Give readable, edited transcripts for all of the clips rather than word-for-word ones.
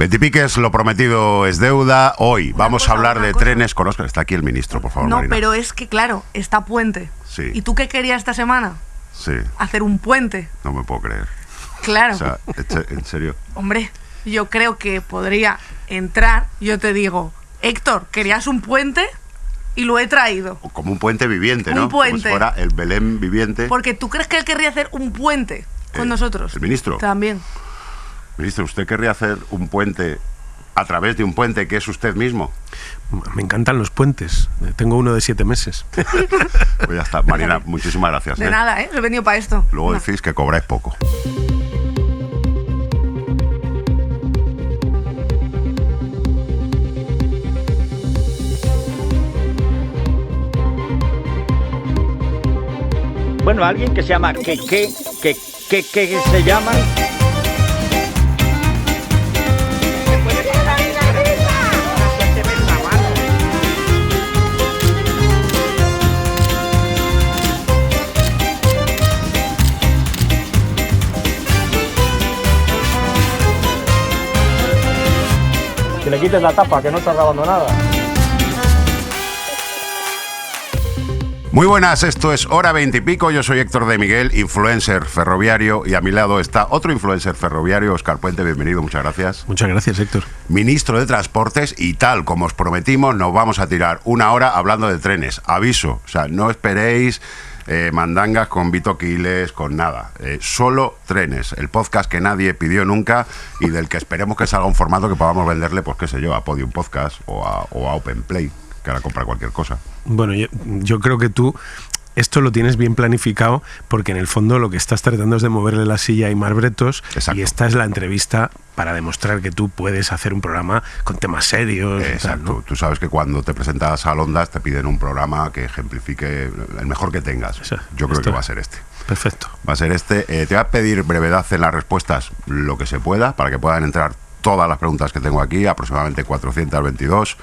Veintipiques, lo prometido es deuda. Hoy vamos a hablar de trenes con Óscar. Está aquí el ministro, por favor, No, Marina. pero es que, claro, está puente. Sí. ¿Y tú qué querías esta semana? Sí. Hacer un puente. No me puedo creer. Claro. O sea, en serio. Hombre, yo creo que podría entrar. Yo te digo, Héctor, ¿querías un puente? Y lo he traído. Como un puente viviente, ¿no? Un puente. Como si fuera el Belén viviente. Porque tú crees que él querría hacer un puente con nosotros. ¿El ministro? También. Ministro, ¿usted querría hacer un puente a través de un puente que es usted mismo? Me encantan los puentes. Tengo uno de 7 meses. Pues ya está. Marina, muchísimas gracias. De nada, ¿eh? He venido para esto. Luego No. decís que cobráis poco. Bueno, alguien que se llama que se llama. Que le quites la tapa, que no está grabando nada. Muy buenas, esto es Hora 20 y Pico. Yo soy Héctor de Miguel, influencer ferroviario, y a mi lado está otro influencer ferroviario, Óscar Puente. Bienvenido, muchas gracias. Muchas gracias, Héctor. Ministro de Transportes, y tal como os prometimos, nos vamos a tirar una hora hablando de trenes. Aviso, o sea, no esperéis mandangas con Vito Quiles, con nada. Solo trenes, el podcast que nadie pidió nunca y del que esperemos que salga un formato que podamos venderle, pues qué sé yo, a Podium Podcast o a Open Play, que ahora compra cualquier cosa. Bueno, yo creo que tú esto lo tienes bien planificado, porque en el fondo lo que estás tratando es de moverle la silla a Aimar Bretos. Exacto. Y esta es la entrevista para demostrar que tú puedes hacer un programa con temas serios. Exacto. Tal, ¿no? Tú sabes que cuando te presentas a Ondas te piden un programa que ejemplifique el mejor que tengas. Yo creo que va a ser este. Perfecto. Va a ser este. Te voy a pedir brevedad en las respuestas, lo que se pueda, para que puedan entrar todas las preguntas que tengo aquí, aproximadamente 422.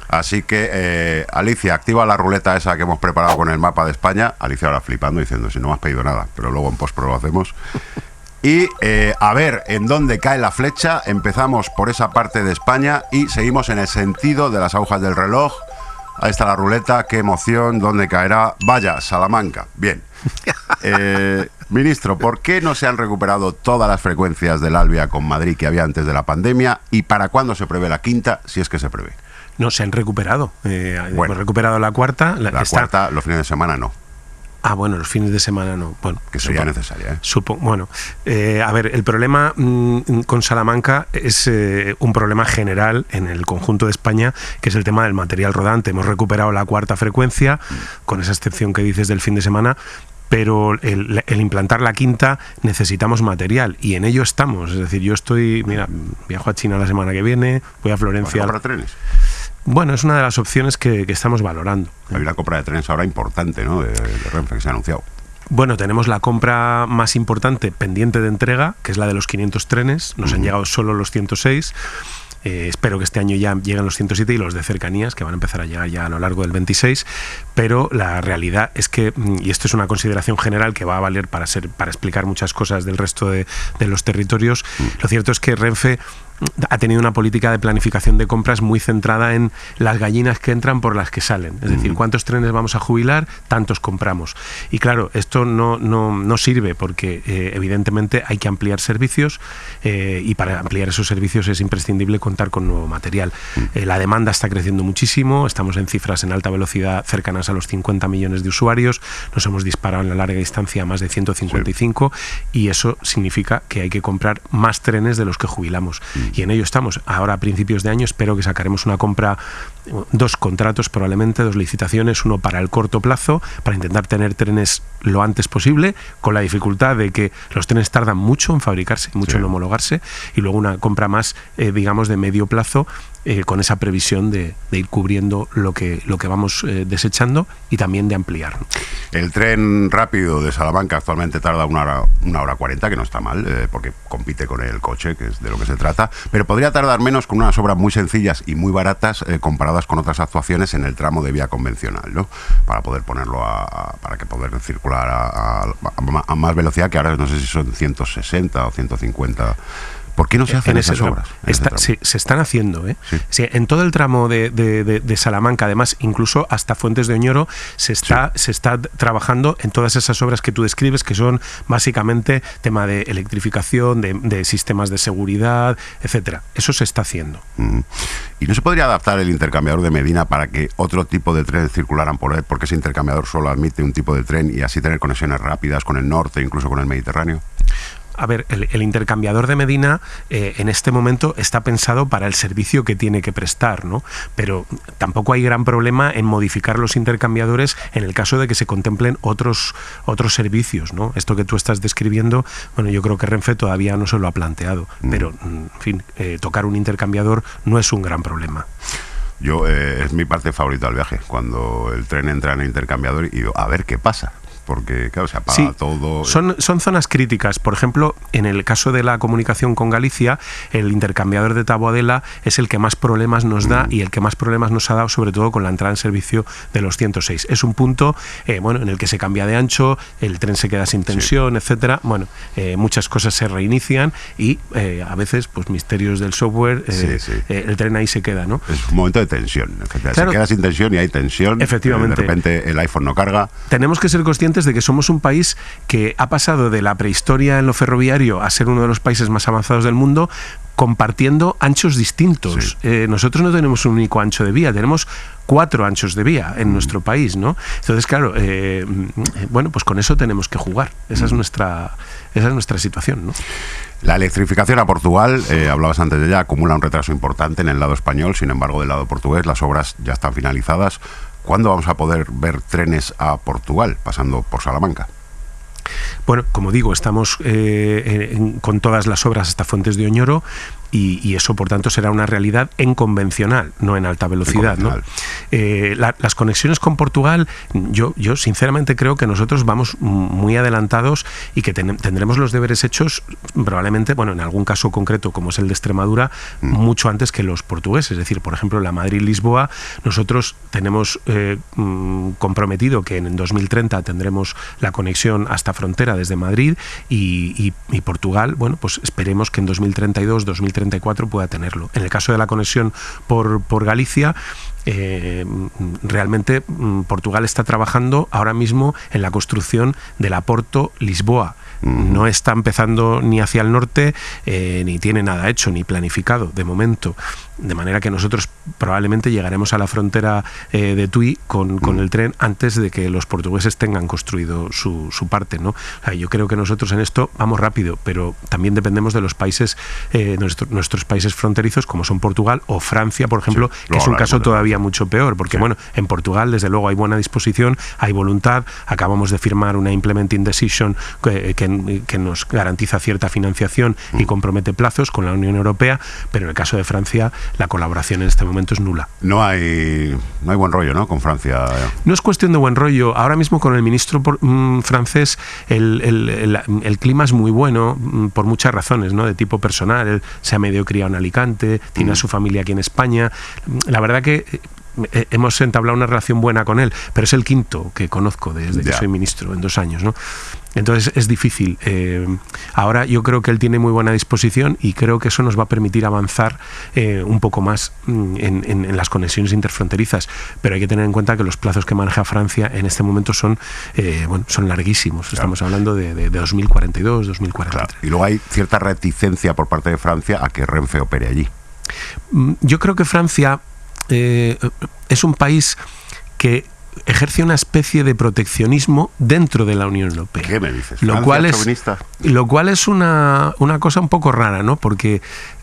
Así que, Alicia, activa la ruleta esa que hemos preparado con el mapa de España. Alicia ahora flipando, diciendo, si no me has pedido nada, pero luego en postpro lo hacemos. Y a ver en dónde cae la flecha. Empezamos por esa parte de España y seguimos en el sentido de las agujas del reloj. Ahí está la ruleta, qué emoción, dónde caerá. Vaya, Salamanca. Bien. Ministro, ¿por qué no se han recuperado todas las frecuencias del Alvia con Madrid que había antes de la pandemia? ¿Y para cuándo se prevé la quinta, si es que se prevé? No, se han recuperado. Bueno. Hemos recuperado la cuarta. La cuarta, los fines de semana no. Ah, bueno, los fines de semana no. Bueno, que sería necesaria, ¿eh? Bueno, a ver, el problema con Salamanca es un problema general en el conjunto de España, que es el tema del material rodante. Hemos recuperado la cuarta frecuencia, con esa excepción que dices del fin de semana, pero el implantar la quinta necesitamos material y en ello estamos. Es decir, yo viajo a China la semana que viene, voy a Florencia. ¿Para comprar trenes? Bueno, es una de las opciones que estamos valorando. Hay una compra de trenes ahora importante, ¿no? De Renfe, que se ha anunciado. Bueno, tenemos la compra más importante pendiente de entrega, que es la de los 500 trenes. Nos han llegado solo los 106. Espero que este año ya lleguen los 107 y los de cercanías, que van a empezar a llegar ya a lo largo del 26, pero la realidad es que, y esto es una consideración general que va a valer para explicar muchas cosas del resto de los territorios, lo cierto es que Renfe ha tenido una política de planificación de compras muy centrada en las gallinas que entran por las que salen. Es decir, ¿cuántos trenes vamos a jubilar? Tantos compramos. Y claro, esto no sirve porque evidentemente hay que ampliar servicios y para ampliar esos servicios es imprescindible contar con nuevo material. La demanda está creciendo muchísimo, estamos en cifras en alta velocidad cercanas a los 50 millones de usuarios, nos hemos disparado en la larga distancia a más de 155 y eso significa que hay que comprar más trenes de los que jubilamos. Y en ello estamos. Ahora a principios de año espero que sacaremos una compra, 2 contratos probablemente, 2 licitaciones, uno para el corto plazo, para intentar tener trenes lo antes posible, con la dificultad de que los trenes tardan mucho en fabricarse, mucho en homologarse, y luego una compra más, digamos, de medio plazo, con esa previsión de ir cubriendo lo que vamos desechando y también de ampliar. El tren rápido de Salamanca actualmente tarda una hora 40, que no está mal, porque compite con el coche, que es de lo que se trata, pero podría tardar menos con unas obras muy sencillas y muy baratas comparadas con otras actuaciones en el tramo de vía convencional, ¿no? Para poder ponerlo para que poder circular a más velocidad, que ahora no sé si son 160 o 150 ¿Por qué no se hacen esas ese obras? Se están haciendo, ¿eh? Sí. Sí, en todo el tramo de Salamanca, además, incluso hasta Fuentes de Oñoro, se está trabajando en todas esas obras que tú describes, que son básicamente tema de electrificación, de sistemas de seguridad, etcétera. Eso se está haciendo. ¿Y no se podría adaptar el intercambiador de Medina para que otro tipo de trenes circularan por él? Porque ese intercambiador solo admite un tipo de tren y así tener conexiones rápidas con el norte, incluso con el Mediterráneo. A ver, el intercambiador de Medina en este momento está pensado para el servicio que tiene que prestar, ¿no? Pero tampoco hay gran problema en modificar los intercambiadores en el caso de que se contemplen otros servicios, ¿no? Esto que tú estás describiendo, bueno, yo creo que Renfe todavía no se lo ha planteado, pero, en fin, tocar un intercambiador no es un gran problema. Yo, es mi parte favorita del viaje, cuando el tren entra en el intercambiador y digo, a ver qué pasa. Porque, claro, se apaga todo. Son zonas críticas. Por ejemplo, en el caso de la comunicación con Galicia, el intercambiador de Taboadela es el que más problemas nos da y el que más problemas nos ha dado, sobre todo con la entrada en servicio de los 106. Es un punto en el que se cambia de ancho, el tren se queda sin tensión, etcétera. Bueno, muchas cosas se reinician y a veces, pues misterios del software, el tren ahí se queda, ¿no? Es un momento de tensión. Claro, se queda sin tensión y hay tensión. Efectivamente. De repente el iPhone no carga. Tenemos que ser conscientes de que somos un país que ha pasado de la prehistoria en lo ferroviario a ser uno de los países más avanzados del mundo, compartiendo anchos distintos. Nosotros no tenemos un único ancho de vía, tenemos 4 anchos de vía en nuestro país, ¿no? Entonces, claro, bueno, pues con eso tenemos que jugar. Esa es nuestra situación, ¿no? La electrificación a Portugal, hablabas antes de ella, acumula un retraso importante en el lado español, sin embargo, del lado portugués las obras ya están finalizadas. ¿Cuándo vamos a poder ver trenes a Portugal pasando por Salamanca? Bueno, como digo, estamos con todas las obras hasta Fuentes de Oñoro y eso, por tanto, será una realidad en convencional, no en alta velocidad, ¿no? Las conexiones con Portugal, yo sinceramente creo que nosotros vamos muy adelantados y que tendremos los deberes hechos probablemente, bueno, en algún caso concreto, como es el de Extremadura, mucho antes que los portugueses. Es decir, por ejemplo, la Madrid-Lisboa, nosotros tenemos comprometido que en 2030 tendremos la conexión hasta frontera desde Madrid y Portugal, bueno, pues esperemos que en 2032, 2034 pueda tenerlo. En el caso de la conexión por Galicia, realmente Portugal está trabajando ahora mismo en la construcción del Aporto Lisboa. No está empezando ni hacia el norte, ni tiene nada hecho, ni planificado de momento. De manera que nosotros probablemente llegaremos a la frontera de Tui con el tren antes de que los portugueses tengan construido su parte, ¿no? O sea, yo creo que nosotros en esto vamos rápido, pero también dependemos de los países, nuestros países fronterizos, como son Portugal o Francia, por ejemplo, que es un caso todavía mucho peor, porque bueno, en Portugal desde luego hay buena disposición, hay voluntad, acabamos de firmar una Implementing Decision que nos garantiza cierta financiación y compromete plazos con la Unión Europea, pero en el caso de Francia la colaboración en este momento es nula. No hay buen rollo, ¿no?, con Francia. No es cuestión de buen rollo. Ahora mismo con el ministro francés el clima es muy bueno por muchas razones, ¿no?, de tipo personal. Él se ha medio criado en Alicante, tiene a su familia aquí en España. La verdad que hemos entablado una relación buena con él, pero es el quinto que conozco desde que soy ministro en 2 años, ¿no? Entonces es difícil. Ahora yo creo que él tiene muy buena disposición y creo que eso nos va a permitir avanzar un poco más en las conexiones interfronterizas, pero hay que tener en cuenta que los plazos que maneja Francia en este momento son larguísimos. Claro. Estamos hablando de 2042, 2043. Claro. Y luego hay cierta reticencia por parte de Francia a que Renfe opere allí. Yo creo que Francia es un país que ejerce una especie de proteccionismo dentro de la Unión Europea. ¿Qué me dices? Lo cual es una cosa un poco rara, ¿no? Porque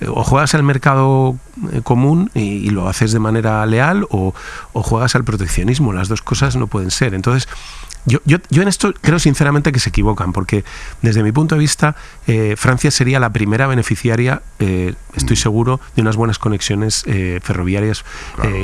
o juegas al mercado común y lo haces de manera leal o juegas al proteccionismo. Las dos cosas no pueden ser. Entonces, yo en esto creo sinceramente que se equivocan, porque desde mi punto de vista Francia sería la primera beneficiaria, estoy seguro, de unas buenas conexiones ferroviarias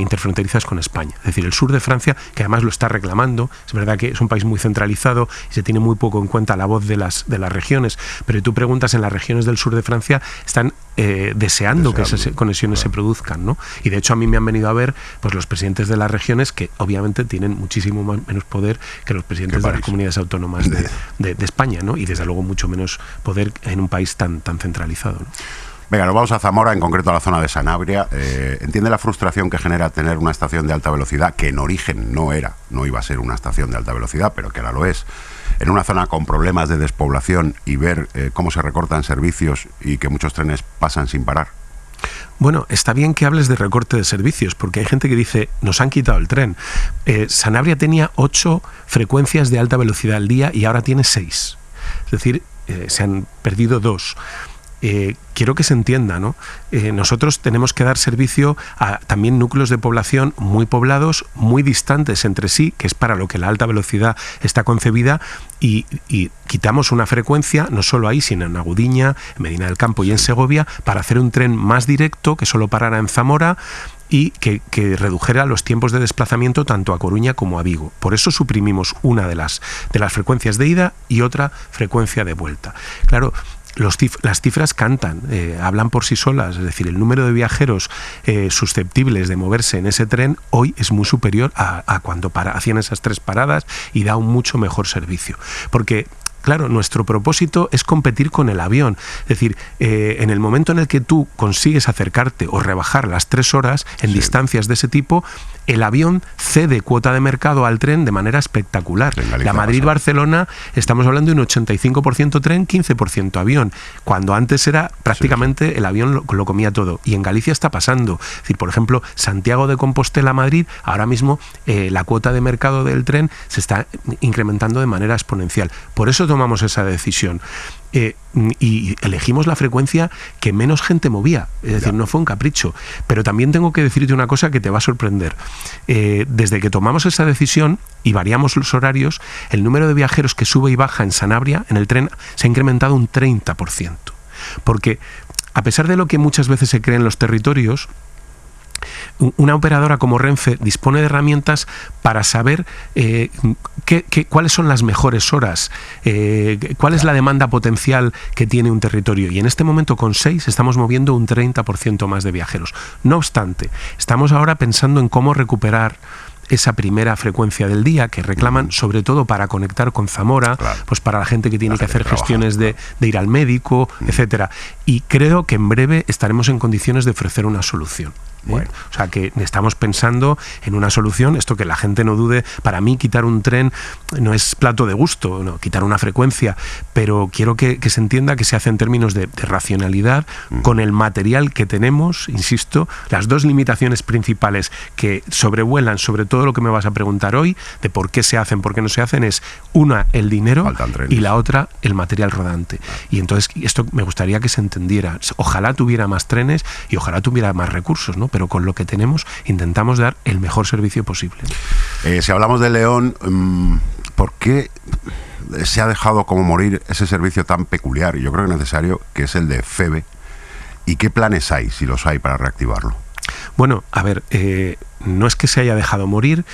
interfronterizas con España. Es decir, el sur de Francia, que además lo está reclamando, es verdad que es un país muy centralizado y se tiene muy poco en cuenta la voz de las regiones, pero tú preguntas en las regiones del sur de Francia, están deseando que esas conexiones se produzcan, ¿no? Y de hecho a mí me han venido a ver pues los presidentes de las regiones, que obviamente tienen muchísimo menos poder que los presidentes de las comunidades autónomas de España, ¿no? Y desde luego mucho menos poder en un país tan centralizado, ¿no? Venga, nos vamos a Zamora, en concreto a la zona de Sanabria. ¿Entiende la frustración que genera tener una estación de alta velocidad, que en origen no iba a ser una estación de alta velocidad, pero que ahora lo es, en una zona con problemas de despoblación, y ver cómo se recortan servicios y que muchos trenes pasan sin parar? Bueno, está bien que hables de recorte de servicios, porque hay gente que dice, nos han quitado el tren. Sanabria tenía 8 frecuencias de alta velocidad al día y ahora tiene 6. Es decir, se han perdido 2. Quiero que se entienda, ¿no? Nosotros tenemos que dar servicio a también núcleos de población muy poblados, muy distantes entre sí, que es para lo que la alta velocidad está concebida, y quitamos una frecuencia, no solo ahí, sino en Agudiña, en Medina del Campo y en Segovia, para hacer un tren más directo que solo parara en Zamora y que redujera los tiempos de desplazamiento tanto a Coruña como a Vigo. Por eso suprimimos una de las frecuencias de ida y otra frecuencia de vuelta. Claro, las cifras cantan, hablan por sí solas, es decir, el número de viajeros susceptibles de moverse en ese tren hoy es muy superior a cuando hacían esas 3 paradas y da un mucho mejor servicio. Porque, claro, nuestro propósito es competir con el avión. Es decir, en el momento en el que tú consigues acercarte o rebajar las 3 horas en distancias de ese tipo, el avión cede cuota de mercado al tren de manera espectacular. La Madrid-Barcelona, estamos hablando de un 85% tren, 15% avión, cuando antes era prácticamente el avión lo comía todo. Y en Galicia está pasando. Es decir, por ejemplo, Santiago de Compostela-Madrid, ahora mismo la cuota de mercado del tren se está incrementando de manera exponencial. Por eso tomamos esa decisión. Y elegimos la frecuencia que menos gente movía, es decir, no fue un capricho. Pero también tengo que decirte una cosa que te va a sorprender. Desde que tomamos esa decisión y variamos los horarios, el número de viajeros que sube y baja en Sanabria, en el tren, se ha incrementado un 30%. Porque, a pesar de lo que muchas veces se cree en los territorios, una operadora como Renfe dispone de herramientas para saber cuáles son las mejores horas, cuál es la demanda potencial que tiene un territorio. Y en este momento, con 6, estamos moviendo un 30% más de viajeros. No obstante, estamos ahora pensando en cómo recuperar esa primera frecuencia del día que reclaman, sobre todo para conectar con Zamora, pues para la gente que tiene que hacer gestiones de ir al médico, etcétera. Y creo que en breve estaremos en condiciones de ofrecer una solución. Bueno, o sea, que estamos pensando en una solución. Esto, que la gente no dude, para mí quitar un tren no es plato de gusto, no, quitar una frecuencia, pero quiero que se entienda que se hace en términos de racionalidad, con el material que tenemos. Insisto, las 2 limitaciones principales que sobrevuelan sobre todo lo que me vas a preguntar hoy, de por qué se hacen, por qué no se hacen, es una, el dinero, y la otra, el material rodante. Y entonces esto me gustaría que se entendiera. Ojalá tuviera más trenes y ojalá tuviera más recursos, ¿no? Pero con lo que tenemos intentamos dar el mejor servicio posible. Si hablamos de León, ¿por qué se ha dejado como morir ese servicio tan peculiar y yo creo que necesario, que es el de FEVE? ¿Y qué planes hay, si los hay, para reactivarlo? Bueno, a ver, no es que se haya dejado morir.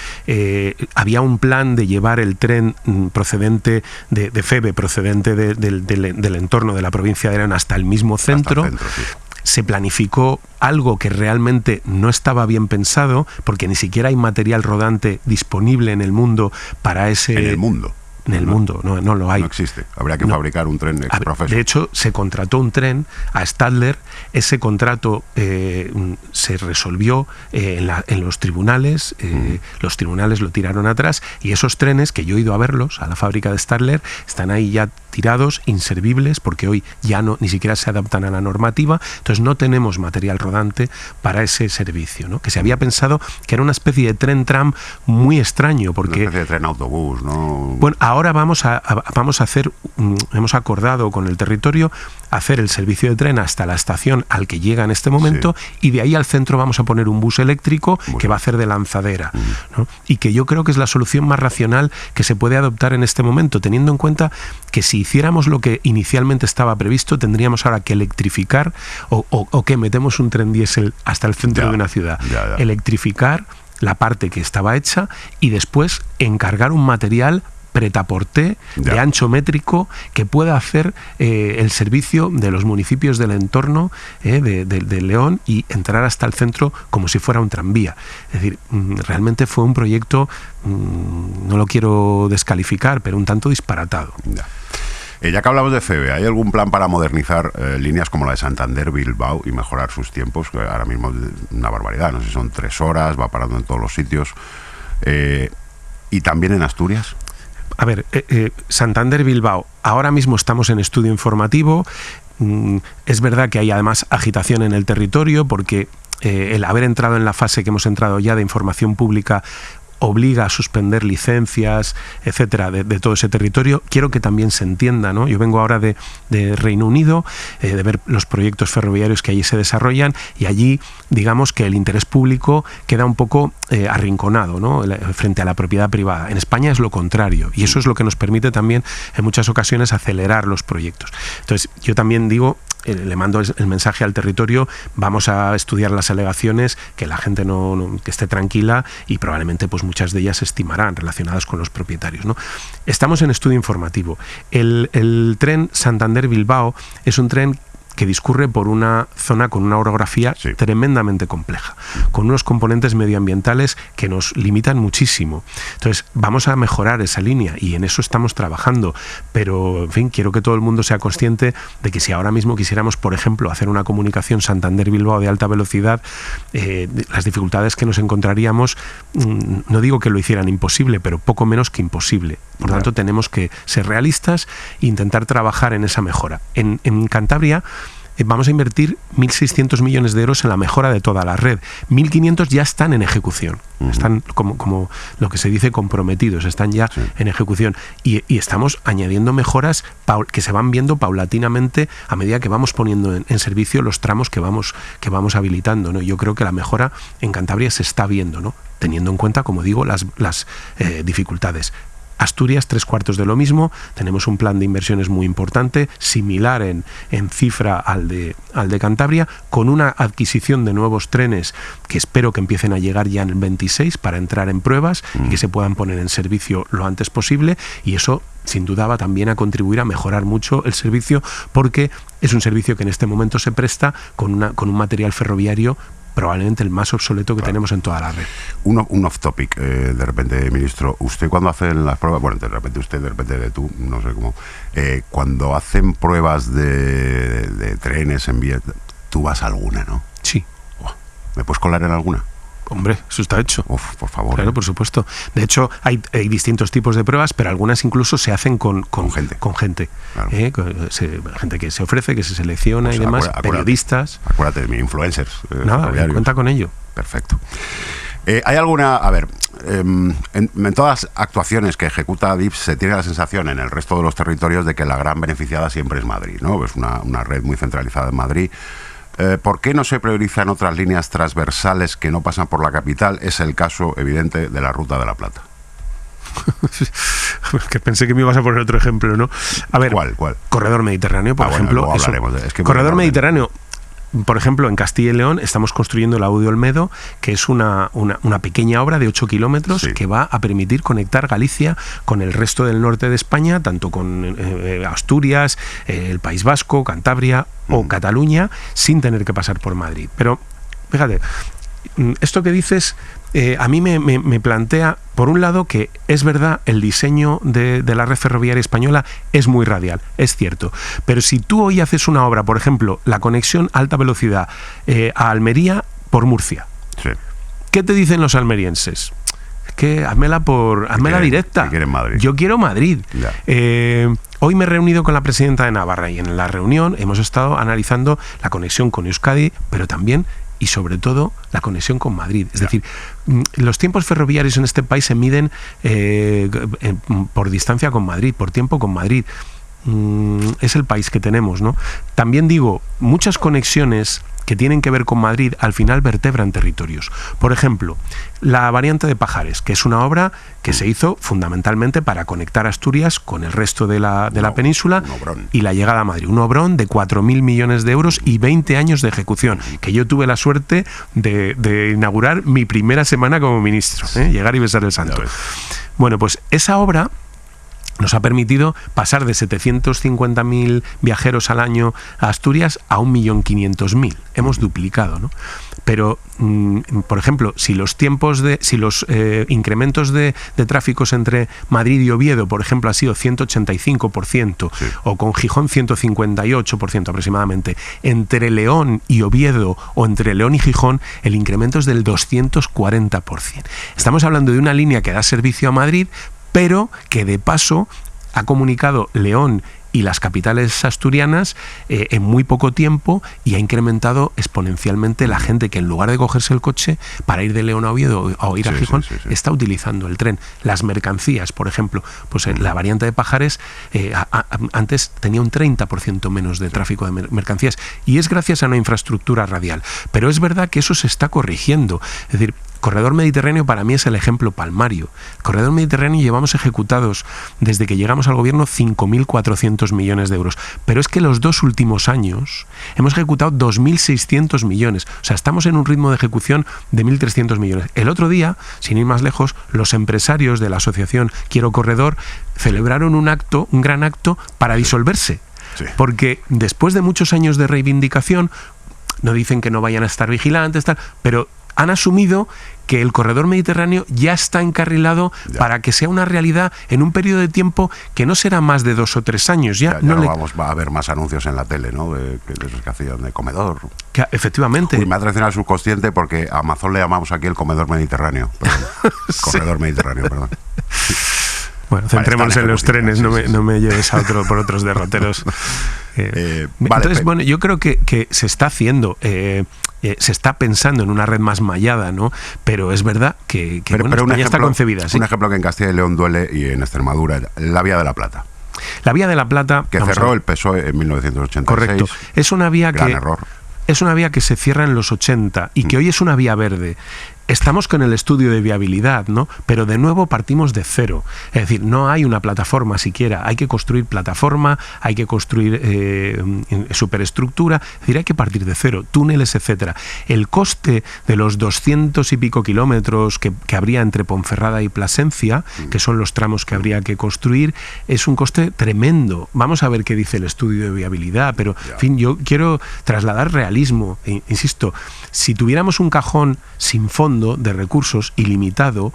Había un plan de llevar el tren procedente de FEVE, procedente del entorno de la provincia de León, hasta el mismo centro. Sí. Se planificó algo que realmente no estaba bien pensado, porque ni siquiera hay material rodante disponible en el mundo para ese... ¿En el mundo? En el mundo, no lo hay. No existe. Habría que fabricar un tren exprofeso. De hecho, se contrató un tren a Stadler. Ese contrato se resolvió en los tribunales. Los tribunales lo tiraron atrás, y esos trenes, que yo he ido a verlos a la fábrica de Stadler, están ahí ya tirados, inservibles, porque hoy ya ni siquiera se adaptan a la normativa. Entonces no tenemos material rodante para ese servicio, ¿no? Que se había pensado que era una especie de tren-tram muy extraño, porque... Una especie de tren-autobús, ¿no? Bueno, ahora vamos a hacer, hemos acordado con el territorio hacer el servicio de tren hasta la estación al que llega en este momento, y de ahí al centro vamos a poner un bus eléctrico que va a hacer de lanzadera, ¿no? Y que yo creo que es la solución más racional que se puede adoptar en este momento, teniendo en cuenta que si hiciéramos lo que inicialmente estaba previsto, tendríamos ahora que electrificar o que metemos un tren diésel hasta el centro de una ciudad. Electrificar la parte que estaba hecha y después encargar un material pretaporté de ancho métrico que pueda hacer el servicio de los municipios del entorno de León y entrar hasta el centro como si fuera un tranvía. Es decir, realmente fue un proyecto, no lo quiero descalificar, pero un tanto disparatado. Ya que hablamos de FEVE, ¿hay algún plan para modernizar líneas como la de Santander-Bilbao y mejorar sus tiempos? Que ahora mismo es una barbaridad, no sé si son 3 horas, va parando en todos los sitios. ¿Y también en Asturias? A ver, Santander-Bilbao, ahora mismo estamos en estudio informativo. Es verdad que hay además agitación en el territorio porque el haber entrado en la fase que hemos entrado ya de información pública obliga a suspender licencias, etcétera, de todo ese territorio. Quiero que también se entienda, ¿no? Yo vengo ahora de Reino Unido, de ver los proyectos ferroviarios que allí se desarrollan, y allí, digamos que el interés público queda un poco arrinconado, ¿no? Frente a la propiedad privada. En España es lo contrario, y eso es lo que nos permite también en muchas ocasiones acelerar los proyectos. Entonces, yo también digo, le mando el mensaje al territorio: vamos a estudiar las alegaciones, que la gente que esté tranquila, y probablemente pues muchas de ellas se estimarán relacionadas con los propietarios, ¿no? Estamos en estudio informativo. El tren Santander-Bilbao es un tren que discurre por una zona con una orografía tremendamente compleja, con unos componentes medioambientales que nos limitan muchísimo. Entonces, vamos a mejorar esa línea y en eso estamos trabajando, pero, en fin, quiero que todo el mundo sea consciente de que si ahora mismo quisiéramos, por ejemplo, hacer una comunicación Santander-Bilbao de alta velocidad, las dificultades que nos encontraríamos, no digo que lo hicieran imposible, pero poco menos que imposible. Por lo tanto, tenemos que ser realistas e intentar trabajar en esa mejora. En Cantabria vamos a invertir 1.600 millones de euros en la mejora de toda la red. 1.500 ya están en ejecución. Están como lo que se dice comprometidos, están ya en ejecución. Y estamos añadiendo mejoras que se van viendo paulatinamente a medida que vamos poniendo en servicio los tramos que vamos habilitando, ¿no? Yo creo que la mejora en Cantabria se está viendo, ¿no? Teniendo en cuenta, como digo, las dificultades. Asturias, 3/4 de lo mismo. Tenemos un plan de inversiones muy importante, similar en cifra al de Cantabria, con una adquisición de nuevos trenes que espero que empiecen a llegar ya en el 26 para entrar en pruebas y que se puedan poner en servicio lo antes posible, y eso sin duda va también a contribuir a mejorar mucho el servicio, porque es un servicio que en este momento se presta con un material ferroviario probablemente el más obsoleto que tenemos en toda la red. Un off topic, de repente, ministro, usted cuando hacen las pruebas, bueno, de repente tú, no sé cómo, cuando hacen pruebas de trenes en vía, tú vas a alguna, ¿no? Sí. ¿Me puedes colar en alguna? Hombre, eso está hecho. Uf, por favor. Claro, por supuesto. De hecho, hay distintos tipos de pruebas, pero algunas incluso se hacen con gente. Claro. Gente que se ofrece, que se selecciona, pues y demás, periodistas. Acuérdate de mis influencers. Nada, cuenta con ello. Perfecto. ¿Hay alguna, a ver, en todas las actuaciones que ejecuta Adif se tiene la sensación en el resto de los territorios de que la gran beneficiada siempre es Madrid, ¿no? Es una red muy centralizada en Madrid. ¿Por qué no se priorizan otras líneas transversales que no pasan por la capital? Es el caso evidente de la Ruta de la Plata. Que pensé que me ibas a poner otro ejemplo, ¿no? A ver, ¿Cuál? Corredor Mediterráneo, por ejemplo. Bueno, hablaremos de, es que Corredor Mediterráneo. Por ejemplo, en Castilla y León estamos construyendo el Audio Olmedo, que es una pequeña obra de 8 kilómetros que va a permitir conectar Galicia con el resto del norte de España, tanto con Asturias, el País Vasco, Cantabria o Cataluña, sin tener que pasar por Madrid. Pero, fíjate, esto que dices a mí me plantea, por un lado, que es verdad, el diseño de la red ferroviaria española es muy radial, es cierto, pero si tú hoy haces una obra, por ejemplo, la conexión alta velocidad a Almería por Murcia, ¿qué te dicen los almerienses? Que hazmela directa. Madrid. Yo quiero Madrid. Hoy me he reunido con la presidenta de Navarra y en la reunión hemos estado analizando la conexión con Euskadi, pero también y sobre todo la conexión con Madrid. Es decir, los tiempos ferroviarios en este país se miden por distancia con Madrid, por tiempo con Madrid. Es el país que tenemos, ¿no? También digo, muchas conexiones que tienen que ver con Madrid al final vertebran territorios. Por ejemplo, la variante de Pajares, que es una obra que se hizo fundamentalmente para conectar Asturias con el resto de la península y la llegada a Madrid. Un obrón de 4.000 millones de euros y 20 años de ejecución, que yo tuve la suerte de inaugurar mi primera semana como ministro, llegar y besar el santo. Bueno, pues esa obra nos ha permitido pasar de 750.000 viajeros al año a Asturias a 1.500.000. Hemos duplicado, ¿no? Pero, por ejemplo, si los incrementos de tráficos entre Madrid y Oviedo, por ejemplo, ha sido 185%, Sí. o con Gijón 158% aproximadamente, entre León y Oviedo o entre León y Gijón, el incremento es del 240%. Estamos hablando de una línea que da servicio a Madrid, pero que de paso ha comunicado León y las capitales asturianas en muy poco tiempo, y ha incrementado exponencialmente la gente que, en lugar de cogerse el coche para ir de León a Oviedo o ir a Sí, Gijón, sí. está utilizando el tren. Las mercancías, por ejemplo, pues la variante de Pajares antes tenía un 30% menos de tráfico de mercancías, y es gracias a una infraestructura radial. Pero es verdad que eso se está corrigiendo. Es decir, Corredor Mediterráneo para mí es el ejemplo palmario. Corredor Mediterráneo llevamos ejecutados desde que llegamos al gobierno 5.400 millones de euros. Pero es que los 2 últimos años hemos ejecutado 2.600 millones. O sea, estamos en un ritmo de ejecución de 1.300 millones. El otro día, sin ir más lejos, los empresarios de la asociación Quiero Corredor celebraron un gran acto para disolverse. Sí. Porque después de muchos años de reivindicación, no dicen que no vayan a estar vigilantes, tal, pero han asumido que el corredor mediterráneo ya está encarrilado para que sea una realidad en un periodo de tiempo que no será más de 2 o 3 años. Ya vamos a ver más anuncios en la tele, ¿no? De esos que hacían de comedor. Efectivamente. Uy, me ha traicionado el subconsciente porque a Amazon le llamamos aquí el comedor mediterráneo. Corredor mediterráneo, perdón. Bueno, centrémonos en los trenes, no me lleves por otros derroteros. Entonces, bueno, yo creo que se está haciendo, se está pensando en una red más mallada, ¿no? Pero es verdad que España está concebida. ¿Sí? Un ejemplo que en Castilla y León duele, y en Extremadura, la Vía de la Plata. La Vía de la Plata, que cerró el PSOE en 1986. Correcto. Es una vía Gran error. Es una vía que se cierra en los 80 y que hoy es una vía verde. Estamos con el estudio de viabilidad, ¿no? Pero de nuevo partimos de cero. Es decir, no hay una plataforma siquiera. Hay que construir plataforma, hay que construir superestructura. Es decir, hay que partir de cero, túneles, etcétera. El coste de los 200 y pico kilómetros que habría entre Ponferrada y Plasencia, que son los tramos que habría que construir, es un coste tremendo. Vamos a ver qué dice el estudio de viabilidad, pero, en fin, yo quiero trasladar realismo. Insisto, si tuviéramos un cajón sin fondo de recursos ilimitado,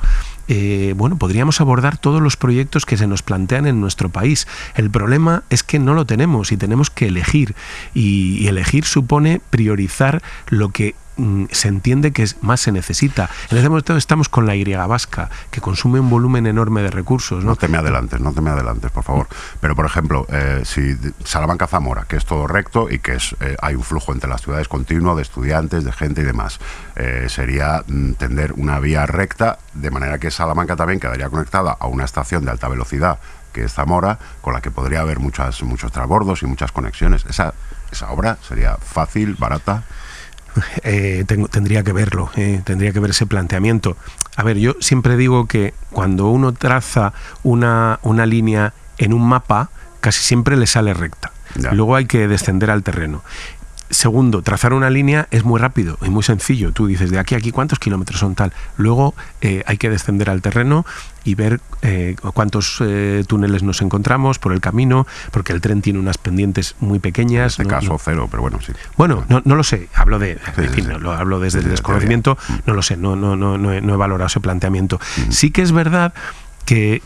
podríamos abordar todos los proyectos que se nos plantean en nuestro país. El problema es que no lo tenemos y tenemos que elegir, y elegir supone priorizar lo que se entiende que más se necesita. En este momento estamos con la Y vasca, que consume un volumen enorme de recursos, ¿no? No te me adelantes, por favor. Pero, por ejemplo, si Salamanca-Zamora, que es todo recto y que hay un flujo entre las ciudades continuo de estudiantes, de gente y demás, sería tender una vía recta, de manera que Salamanca también quedaría conectada a una estación de alta velocidad, que es Zamora, con la que podría haber muchos transbordos y muchas conexiones. Esa obra sería fácil, barata. Tendría que verlo, tendría que ver ese planteamiento. A ver, yo siempre digo que cuando uno traza una línea en un mapa, casi siempre le sale recta. Ya. Luego hay que descender al terreno. Segundo, trazar una línea es muy rápido y muy sencillo. Tú dices, de aquí a aquí, ¿cuántos kilómetros son tal? Luego hay que descender al terreno y ver cuántos túneles nos encontramos por el camino, porque el tren tiene unas pendientes muy pequeñas. En este caso, cero, pero bueno, sí. Bueno, no lo sé. Hablo lo hablo desde el desconocimiento. No lo sé, no he valorado ese planteamiento. Sí que es verdad que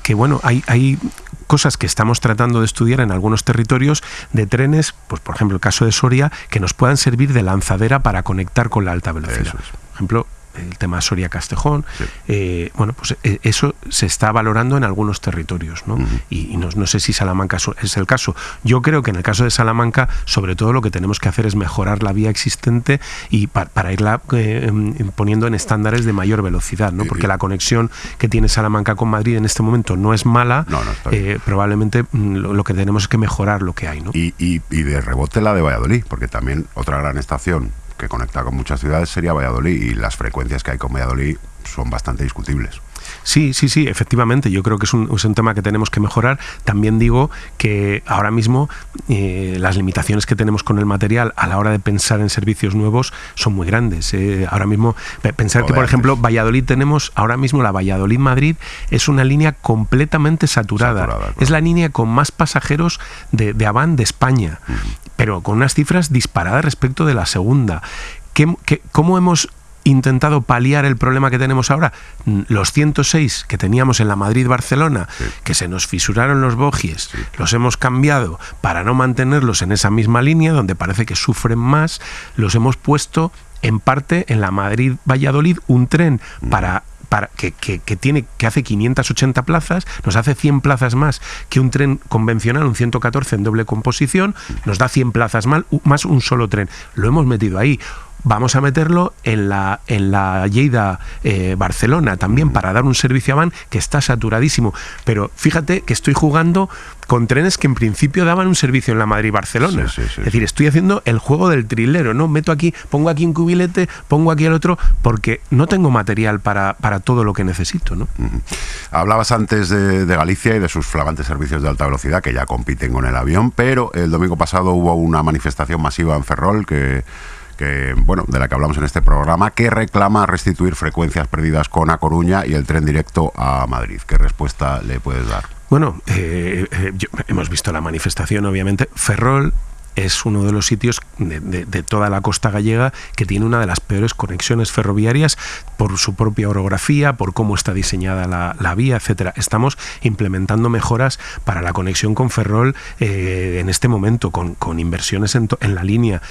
hay cosas que estamos tratando de estudiar en algunos territorios de trenes, pues por ejemplo el caso de Soria, que nos puedan servir de lanzadera para conectar con la alta velocidad. Eso es. Por ejemplo, el tema Soria-Castejón, sí. Eso se está valorando en algunos territorios, ¿no? Y no sé si Salamanca es el caso. Yo creo que en el caso de Salamanca, sobre todo lo que tenemos que hacer es mejorar la vía existente y para irla poniendo en estándares de mayor velocidad, ¿no? Porque la conexión que tiene Salamanca con Madrid en este momento no es mala. No está bien. Probablemente lo que tenemos es que mejorar lo que hay, ¿no? Y de rebote la de Valladolid, porque también otra gran estación que conecta con muchas ciudades sería Valladolid, y las frecuencias que hay con Valladolid son bastante discutibles. Sí, efectivamente. Yo creo que es un tema que tenemos que mejorar. También digo que ahora mismo las limitaciones que tenemos con el material a la hora de pensar en servicios nuevos son muy grandes. Ahora mismo, pensar que, por ejemplo, Valladolid tenemos, ahora mismo la Valladolid-Madrid es una línea completamente saturada. Claro. Es la línea con más pasajeros de Avant de España, pero con unas cifras disparadas respecto de la segunda. ¿Cómo hemos intentado paliar el problema que tenemos ahora? Los 106 que teníamos en la Madrid-Barcelona, que se nos fisuraron los bogies, los hemos cambiado para no mantenerlos en esa misma línea, donde parece que sufren más, los hemos puesto en parte en la Madrid-Valladolid, un tren que hace 580 plazas, nos hace 100 plazas más que un tren convencional, un 114 en doble composición, nos da 100 plazas más un solo tren. Lo hemos metido ahí. Vamos a meterlo en la Lleida Barcelona también, para dar un servicio a Avant que está saturadísimo. Pero fíjate que estoy jugando con trenes que en principio daban un servicio en la Madrid-Barcelona. Es decir, estoy haciendo el juego del trilero, ¿no? Pongo aquí un cubilete, pongo aquí el otro, porque no tengo material para todo lo que necesito, ¿no? Hablabas antes de Galicia y de sus flamantes servicios de alta velocidad que ya compiten con el avión, pero el domingo pasado hubo una manifestación masiva en Ferrol de la que hablamos en este programa, que reclama restituir frecuencias perdidas con A Coruña y el tren directo a Madrid. ¿Qué respuesta le puedes dar? Bueno, hemos visto la manifestación, obviamente. Ferrol es uno de los sitios de toda la costa gallega que tiene una de las peores conexiones ferroviarias por su propia orografía, por cómo está diseñada la vía, etcétera. Estamos implementando mejoras para la conexión con Ferrol en este momento, con inversiones en la línea.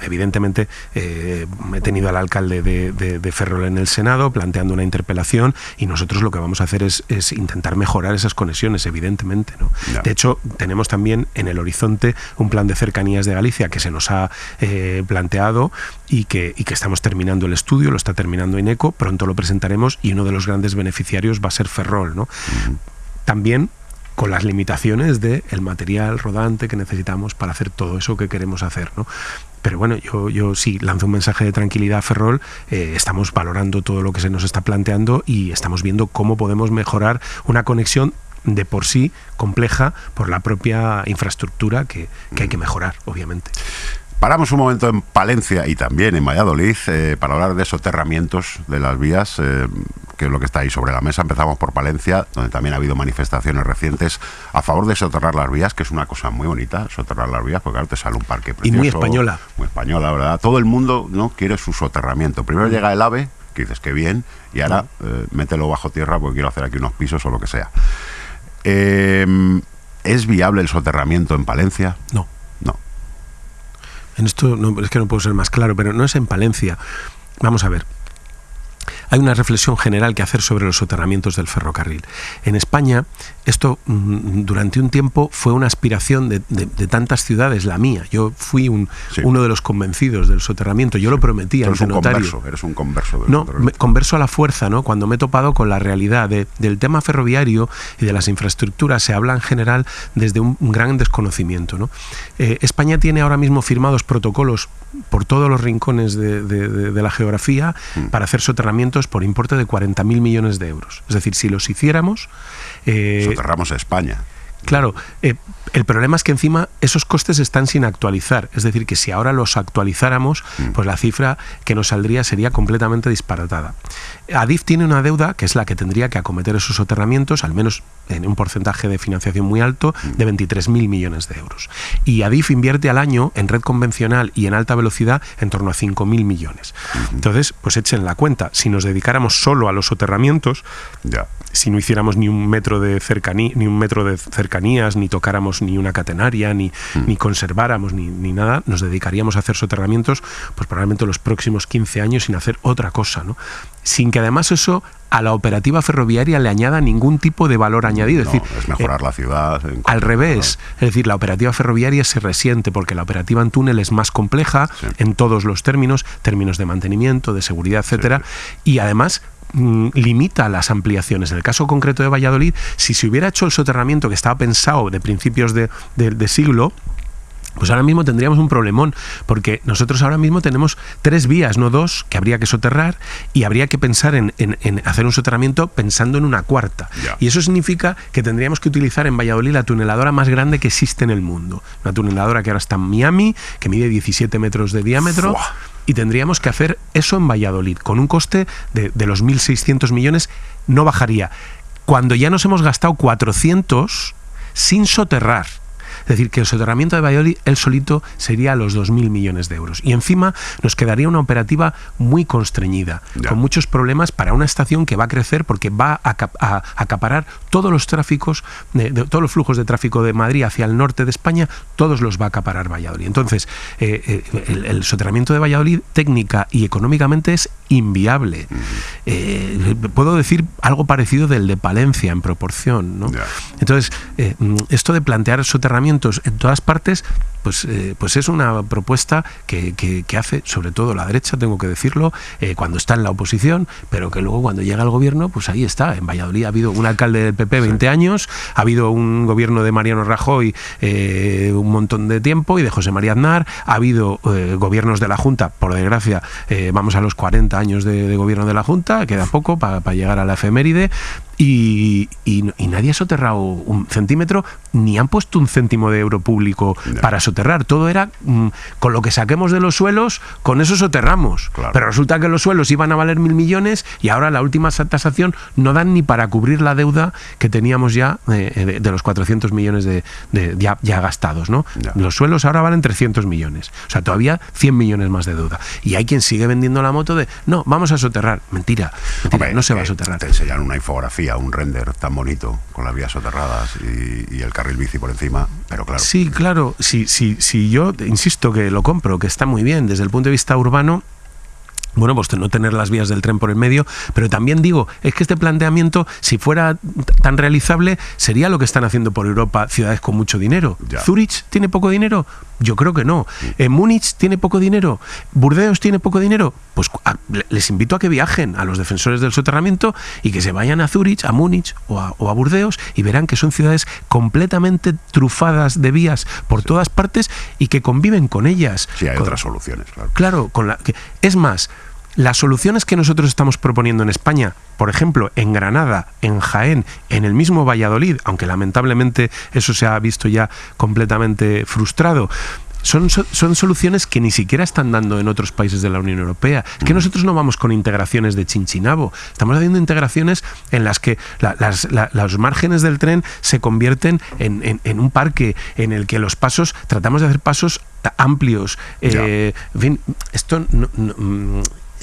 Evidentemente he tenido al alcalde de Ferrol en el Senado planteando una interpelación, y nosotros lo que vamos a hacer es intentar mejorar esas conexiones, evidentemente, ¿no? Ya. De hecho, tenemos también en el horizonte un plan de cercanías de Galicia que se nos ha planteado y que estamos terminando el estudio, lo está terminando INECO, pronto lo presentaremos, y uno de los grandes beneficiarios va a ser Ferrol, ¿no? También con las limitaciones del material rodante que necesitamos para hacer todo eso que queremos hacer, ¿no? Pero bueno, yo sí lanzo un mensaje de tranquilidad a Ferrol. Estamos valorando todo lo que se nos está planteando y estamos viendo cómo podemos mejorar una conexión de por sí compleja por la propia infraestructura que hay que mejorar, obviamente. Paramos un momento en Palencia y también en Valladolid para hablar de soterramientos de las vías, que es lo que está ahí sobre la mesa. Empezamos por Palencia, donde también ha habido manifestaciones recientes a favor de soterrar las vías, que es una cosa muy bonita, soterrar las vías, porque claro, te sale un parque precioso. Y muy española. Muy española, ¿verdad? Todo el mundo, ¿no?, quiere su soterramiento. Primero llega el AVE, que dices que bien, y ahora mételo bajo tierra porque quiero hacer aquí unos pisos o lo que sea. ¿Es viable el soterramiento en Palencia? No. No. En esto es que no puedo ser más claro, pero no es en Palencia. Vamos a ver. Hay una reflexión general que hacer sobre los soterramientos del ferrocarril. En España, esto durante un tiempo fue una aspiración de tantas ciudades, la mía. Yo fui uno de los convencidos del soterramiento. Yo lo prometía ante notario. Eres un converso del soterramiento. Converso a la fuerza, ¿no? Cuando me he topado con la realidad del tema ferroviario y de las infraestructuras, se habla en general desde un gran desconocimiento, ¿no? España tiene ahora mismo firmados protocolos por todos los rincones de la geografía para hacer soterramientos por importe de 40.000 millones de euros. Es decir, si los hiciéramos... soterramos España. Claro, el problema es que encima esos costes están sin actualizar. Es decir, que si ahora los actualizáramos, pues la cifra que nos saldría sería completamente disparatada. Adif tiene una deuda, que es la que tendría que acometer esos soterramientos, al menos en un porcentaje de financiación muy alto, de 23.000 millones de euros. Y Adif invierte al año en red convencional y en alta velocidad en torno a 5.000 millones. Entonces, pues echen la cuenta. Si nos dedicáramos solo a los soterramientos, si no hiciéramos ni un metro de cercanías, ni tocáramos ni una catenaria, ni conserváramos ni nada, nos dedicaríamos a hacer soterramientos pues probablemente los próximos 15 años sin hacer otra cosa, ¿no? Sin que además eso a la operativa ferroviaria le añada ningún tipo de valor añadido. Es decir, es mejorar la ciudad. Al revés. Es decir, la operativa ferroviaria se resiente porque la operativa en túnel es más compleja en todos los términos de mantenimiento, de seguridad, etcétera, y además limita las ampliaciones. En el caso concreto de Valladolid, si se hubiera hecho el soterramiento que estaba pensado de principios de siglo, pues ahora mismo tendríamos un problemón, porque nosotros ahora mismo tenemos 3 vías, no 2, que habría que soterrar, y habría que pensar en hacer un soterramiento pensando en una cuarta. Ya. Y eso significa que tendríamos que utilizar en Valladolid la tuneladora más grande que existe en el mundo. Una tuneladora que ahora está en Miami, que mide 17 metros de diámetro. ¡Fua! Y tendríamos que hacer eso en Valladolid, con un coste de los 1.600 millones, no bajaría. Cuando ya nos hemos gastado 400 sin soterrar. Es decir, que el soterramiento de Valladolid, él solito, sería a los 2.000 millones de euros. Y encima nos quedaría una operativa muy constreñida, Ya. con muchos problemas para una estación que va a crecer porque va a acaparar todos los tráficos, todos los flujos de tráfico de Madrid hacia el norte de España, todos los va a acaparar Valladolid. Entonces, el soterramiento de Valladolid técnica y económicamente es inviable. Puedo decir algo parecido del de Palencia en proporción, ¿no? Ya. Entonces, esto de plantear soterramientos en todas partes, pues es una propuesta que hace sobre todo la derecha, tengo que decirlo, cuando está en la oposición, pero que luego cuando llega al gobierno, pues ahí está. En Valladolid ha habido un alcalde del PP 20 años, ha habido un gobierno de Mariano Rajoy un montón de tiempo y de José María Aznar, ha habido gobiernos de la Junta, por desgracia, vamos a los 40 años de gobierno de la Junta, queda poco para llegar a la efeméride. Y nadie ha soterrado un centímetro, ni han puesto un céntimo de euro público para soterrar. Todo era con lo que saquemos de los suelos, con eso soterramos. Claro. Pero resulta que los suelos iban a valer 1.000 millones y ahora la última tasación no dan ni para cubrir la deuda que teníamos ya de los 400 millones ya gastados, ¿no? Ya. Los suelos ahora valen 300 millones. O sea, todavía 100 millones más de deuda. Y hay quien sigue vendiendo la moto de, no, vamos a soterrar. Mentira, Hombre, no se va a soterrar. Te enseñan una infografía, un render tan bonito, con las vías soterradas y el carril bici por encima, pero claro. Sí, claro, sí, yo insisto que lo compro, que está muy bien desde el punto de vista urbano. Bueno, pues no tener las vías del tren por el medio, pero también digo, es que este planteamiento, si fuera tan realizable, sería lo que están haciendo por Europa ciudades con mucho dinero. Ya. ¿Zúrich tiene poco dinero? Yo creo que no. ¿Múnich tiene poco dinero? ¿Burdeos tiene poco dinero? Pues les invito a que viajen a los defensores del soterramiento y que se vayan a Zúrich, a Múnich o a Burdeos y verán que son ciudades completamente trufadas de vías por todas partes y que conviven con ellas. Sí, hay otras soluciones, claro. Claro, es más, las soluciones que nosotros estamos proponiendo en España, por ejemplo, en Granada, en Jaén, en el mismo Valladolid, aunque lamentablemente eso se ha visto ya completamente frustrado, son soluciones que ni siquiera están dando en otros países de la Unión Europea. Es que nosotros no vamos con integraciones de Chinchinabo, estamos haciendo integraciones en las que los márgenes del tren se convierten en un parque en el que los pasos, tratamos de hacer pasos amplios. En fin, esto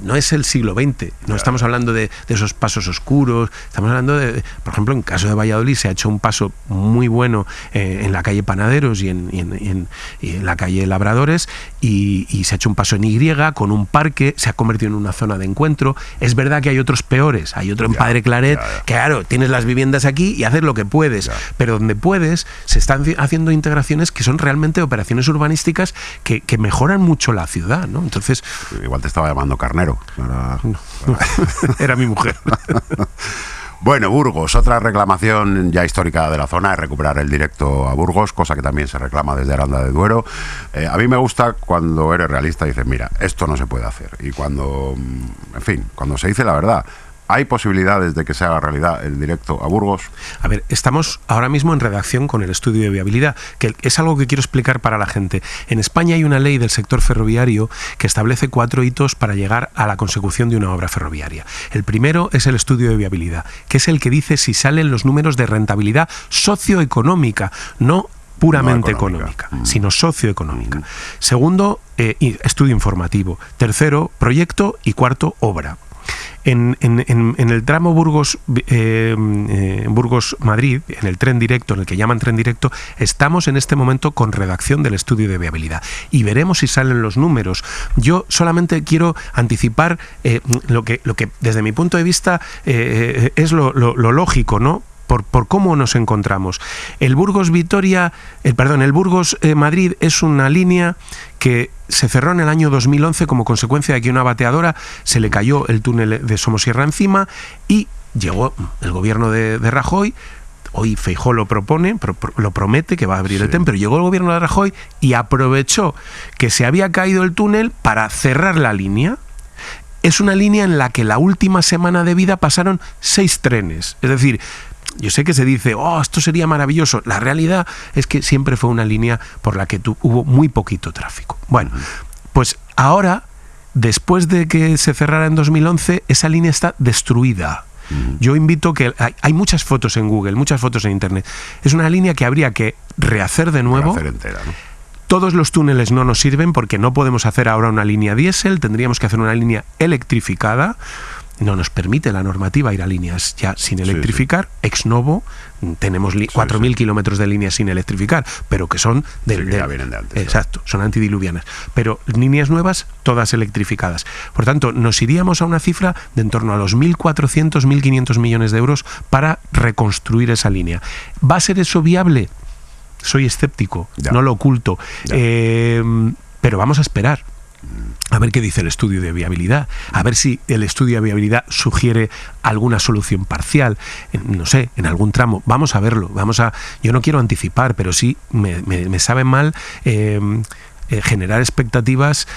no es el siglo XX, no estamos hablando de esos pasos oscuros, estamos hablando de, por ejemplo, en caso de Valladolid se ha hecho un paso muy bueno en la calle Panaderos y en la calle Labradores y se ha hecho un paso en Y con un parque, se ha convertido en una zona de encuentro. Es verdad que hay otros peores, hay otro en Padre Claret, que claro, tienes las viviendas aquí y haces lo que puedes, pero donde puedes se están haciendo integraciones que son realmente operaciones urbanísticas que mejoran mucho la ciudad, ¿no? Entonces, Igual te estaba llamando Carnero. era mi mujer. Bueno, Burgos, otra reclamación ya histórica de la zona es recuperar el directo a Burgos, cosa que también se reclama desde Aranda de Duero. A mí me gusta cuando eres realista y dices, mira, esto no se puede hacer. Y cuando, en fin, cuando se dice la verdad. ¿Hay posibilidades de que se haga realidad el directo a Burgos? A ver, estamos ahora mismo en redacción con el estudio de viabilidad, que es algo que quiero explicar para la gente. En España hay una ley del sector ferroviario que establece 4 hitos para llegar a la consecución de una obra ferroviaria. El primero es el estudio de viabilidad, que es el que dice si salen los números de rentabilidad socioeconómica, no puramente económica, sino socioeconómica. Segundo, estudio informativo. Tercero, proyecto. Y cuarto, obra. En el tramo Burgos-Madrid, en el tren directo, en el que llaman tren directo, estamos en este momento con redacción del estudio de viabilidad y veremos si salen los números. Yo solamente quiero anticipar lo que desde mi punto de vista es lo lógico, ¿no? Por cómo nos encontramos. El Burgos-Madrid es una línea que se cerró en el año 2011 como consecuencia de que una bateadora se le cayó el túnel de Somosierra encima y llegó el gobierno de Rajoy, Hoy Feijóo lo propone, lo promete que va a abrir el tren, pero llegó el gobierno de Rajoy y aprovechó que se había caído el túnel para cerrar la línea. Es una línea en la que la última semana de vida pasaron 6 trenes. Es decir, yo sé que se dice, esto sería maravilloso. La realidad es que siempre fue una línea por la que hubo muy poquito tráfico. Bueno, pues ahora, después de que se cerrara en 2011, esa línea está destruida. Yo invito que... Hay muchas fotos en Google, muchas fotos en Internet. Es una línea que habría que rehacer de nuevo. Rehacer entera, ¿no? Todos los túneles no nos sirven porque no podemos hacer ahora una línea diésel, tendríamos que hacer una línea electrificada. No nos permite la normativa ir a líneas ya sin electrificar. Ex novo tenemos 4.000 kilómetros de líneas sin electrificar, pero que son ya vienen de antes. Exacto, son antidiluvianas. Pero líneas nuevas, todas electrificadas. Por tanto, nos iríamos a una cifra de en torno a los 1.400, 1.500 millones de euros para reconstruir esa línea. ¿Va a ser eso viable? Soy escéptico, no lo oculto, pero vamos a esperar a ver qué dice el estudio de viabilidad, a ver si el estudio de viabilidad sugiere alguna solución parcial, no sé, en algún tramo. Vamos a verlo, yo no quiero anticipar, pero sí me sabe mal generar expectativas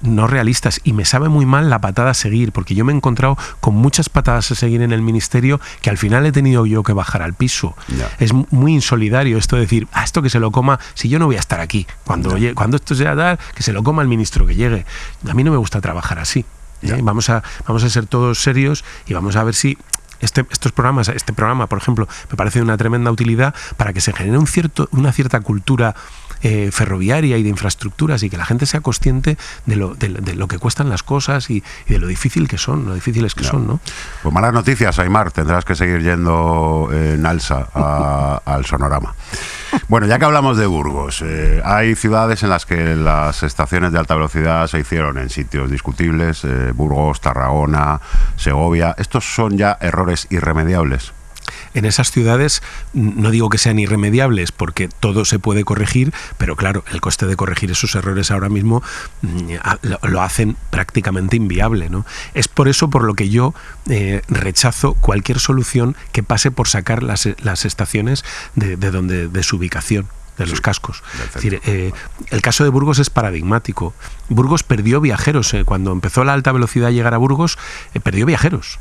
no realistas, y me sabe muy mal la patada a seguir, porque yo me he encontrado con muchas patadas a seguir en el ministerio que al final he tenido yo que bajar al piso. Es muy insolidario esto de decir, esto que se lo coma, si yo no voy a estar aquí, cuando esto sea tal, que se lo coma el ministro que llegue. A mí no me gusta trabajar así. Vamos a ser todos serios y vamos a ver si este programa, por ejemplo, me parece de una tremenda utilidad para que se genere una cierta cultura ferroviaria y de infraestructuras, y que la gente sea consciente de lo que cuestan las cosas y de lo difíciles que son, ¿no? Pues malas noticias, Aimar, tendrás que seguir yendo en alza al Sonorama. Bueno, ya que hablamos de Burgos, hay ciudades en las que las estaciones de alta velocidad se hicieron en sitios discutibles, Burgos, Tarragona, Segovia. ¿Estos son ya errores irremediables? En esas ciudades no digo que sean irremediables, porque todo se puede corregir, pero claro, el coste de corregir esos errores ahora mismo lo hacen prácticamente inviable, ¿no? Es por eso por lo que yo rechazo cualquier solución que pase por sacar las estaciones de su ubicación, de los cascos. Es decir, el caso de Burgos es paradigmático. Burgos perdió viajeros. Cuando empezó la alta velocidad a llegar a Burgos, perdió viajeros.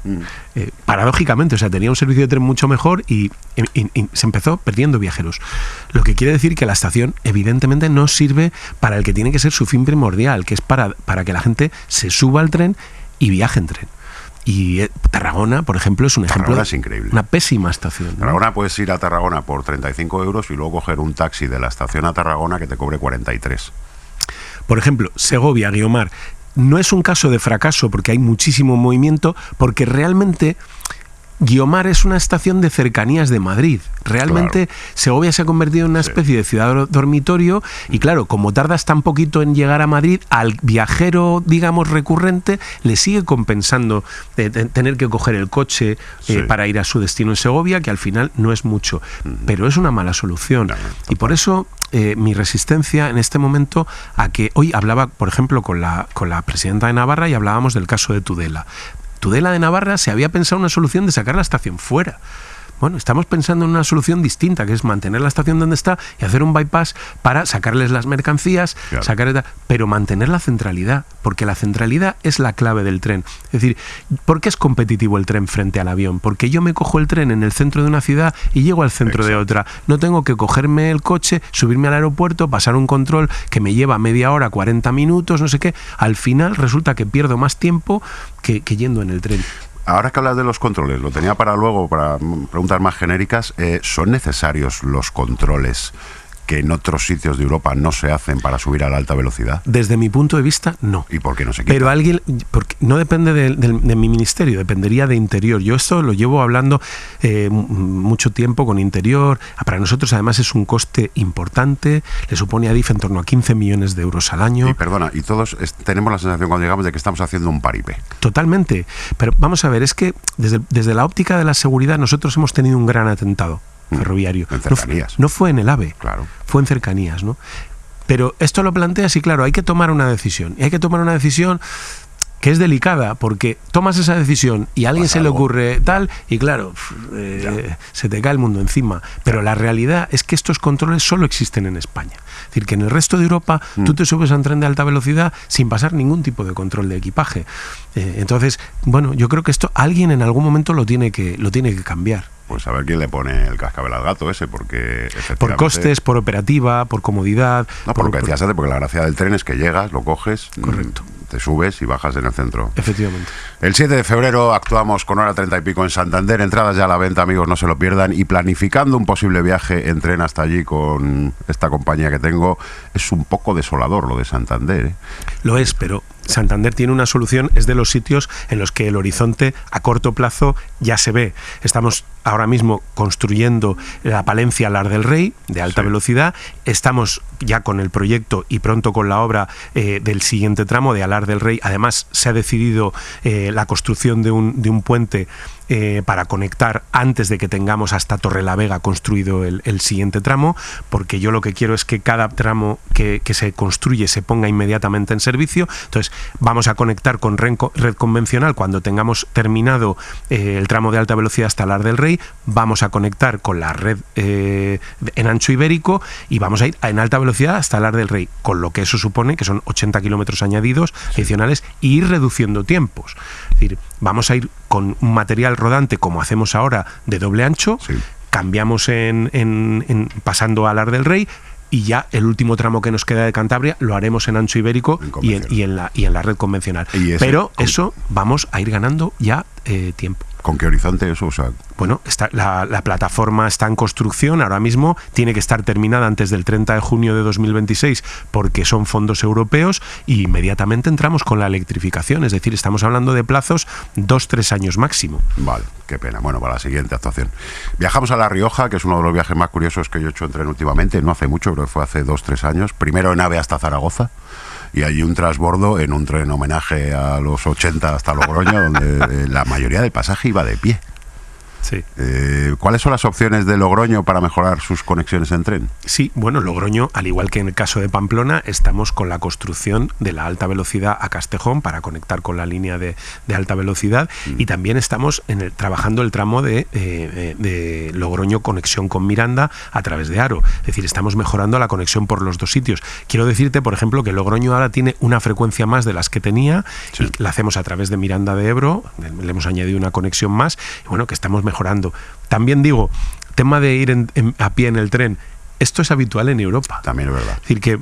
Paradójicamente, o sea, tenía un servicio de tren mucho mejor y se empezó perdiendo viajeros. Lo que quiere decir que la estación evidentemente no sirve para el que tiene que ser su fin primordial, que es para que la gente se suba al tren y viaje en tren. Y Tarragona, por ejemplo, es un ejemplo es increíble. Una pésima estación, ¿no? Tarragona, puedes ir a Tarragona por 35 euros y luego coger un taxi de la estación a Tarragona que te cobre 43. Por ejemplo, Segovia, Guiomar, no es un caso de fracaso porque hay muchísimo movimiento, porque realmente Guiomar es una estación de cercanías de Madrid. Realmente Segovia se ha convertido en una especie de ciudad dormitorio y claro, como tardas tan poquito en llegar a Madrid, al viajero, digamos, recurrente, le sigue compensando tener que coger el coche para ir a su destino en Segovia, que al final no es mucho, pero es una mala solución. Y por eso mi resistencia en este momento a que hoy hablaba, por ejemplo, con la presidenta de Navarra y hablábamos del caso de Tudela. Tudela de Navarra se había pensado una solución de sacar la estación fuera. Bueno, estamos pensando en una solución distinta, que es mantener la estación donde está y hacer un bypass para sacarles las mercancías, pero mantener la centralidad, porque la centralidad es la clave del tren. Es decir, ¿por qué es competitivo el tren frente al avión? Porque yo me cojo el tren en el centro de una ciudad y llego al centro de otra. No tengo que cogerme el coche, subirme al aeropuerto, pasar un control que me lleva media hora, 40 minutos, no sé qué. Al final resulta que pierdo más tiempo que yendo en el tren. Ahora que hablas de los controles, lo tenía para luego, para preguntas más genéricas, ¿son necesarios los controles que en otros sitios de Europa no se hacen para subir a la alta velocidad? Desde mi punto de vista, no. ¿Y por qué no se quita? Pero porque no depende de mi ministerio, dependería de Interior. Yo esto lo llevo hablando mucho tiempo con Interior. Para nosotros, además, es un coste importante. Le supone a DIF en torno a 15 millones de euros al año. Y perdona, y todos tenemos la sensación cuando llegamos de que estamos haciendo un paripé. Totalmente. Pero vamos a ver, es que desde la óptica de la seguridad nosotros hemos tenido un gran atentado ferroviario. En cercanías. No fue en el AVE, claro. Fue en cercanías, ¿no? Pero esto lo planteas y claro, hay que tomar una decisión. Y hay que tomar una decisión que es delicada, porque tomas esa decisión y a alguien Pasa se le algo. ocurre tal, y claro, se te cae el mundo encima. Pero la realidad es que estos controles solo existen en España. Es decir, que en el resto de Europa tú te subes a un tren de alta velocidad sin pasar ningún tipo de control de equipaje. Entonces, bueno, yo creo que esto alguien en algún momento lo tiene que cambiar. Pues a ver quién le pone el cascabel al gato ese, porque efectivamente... Por costes, por operativa, por comodidad. No, por lo que decías antes, porque la gracia del tren es que llegas, lo coges, Correcto. te subes y bajas en el centro. Efectivamente. El 7 de febrero actuamos con hora 30 y pico en Santander, entradas ya a la venta, amigos, no se lo pierdan, y planificando un posible viaje en tren hasta allí con esta compañía que tengo. Es un poco desolador lo de Santander, ¿eh? Lo es, pero Santander tiene una solución, es de los sitios en los que el horizonte a corto plazo ya se ve. Estamos ahora mismo construyendo la Palencia Alar del Rey de alta velocidad, estamos ya con el proyecto y pronto con la obra del siguiente tramo de Alar del Rey. Además se ha decidido la construcción de un puente para conectar antes de que tengamos hasta Torrelavega construido el siguiente tramo, porque yo lo que quiero es que cada tramo que se construye se ponga inmediatamente en servicio. Entonces vamos a conectar con red convencional cuando tengamos terminado el tramo de alta velocidad hasta Alar del Rey, vamos a conectar con la red en ancho ibérico y vamos a ir en alta velocidad hasta Alar del Rey, con lo que eso supone que son 80 kilómetros añadidos adicionales, e ir reduciendo tiempos. Es decir, vamos a ir con un material rodante como hacemos ahora de doble ancho, cambiamos pasando a Alar del Rey, y ya el último tramo que nos queda de Cantabria lo haremos en ancho ibérico y en la red convencional. Pero eso vamos a ir ganando ya tiempo. ¿Con qué horizonte eso? O sea, bueno, la plataforma está en construcción ahora mismo, tiene que estar terminada antes del 30 de junio de 2026 porque son fondos europeos, y inmediatamente entramos con la electrificación, es decir, estamos hablando de plazos 2-3 años máximo. Vale, qué pena. Bueno, para la siguiente actuación. Viajamos a La Rioja, que es uno de los viajes más curiosos que yo he hecho en tren últimamente, no hace mucho, creo que fue hace 2-3 años. Primero en AVE hasta Zaragoza, y allí un transbordo en un tren homenaje a los 80 hasta Logroño, donde la mayoría del pasaje iba de pie. Sí. ¿Cuáles son las opciones de Logroño para mejorar sus conexiones en tren? Sí, bueno, Logroño, al igual que en el caso de Pamplona, estamos con la construcción de la alta velocidad a Castejón para conectar con la línea de alta velocidad, y también estamos trabajando el tramo de Logroño conexión con Miranda a través de Haro. Es decir, estamos mejorando la conexión por los dos sitios. Quiero decirte, por ejemplo, que Logroño ahora tiene una frecuencia más de las que tenía, y la hacemos a través de Miranda de Ebro, le hemos añadido una conexión más, y bueno, que estamos mejorando. También digo, tema de ir a pie en el tren, esto es habitual en Europa. También es verdad. Es decir, que,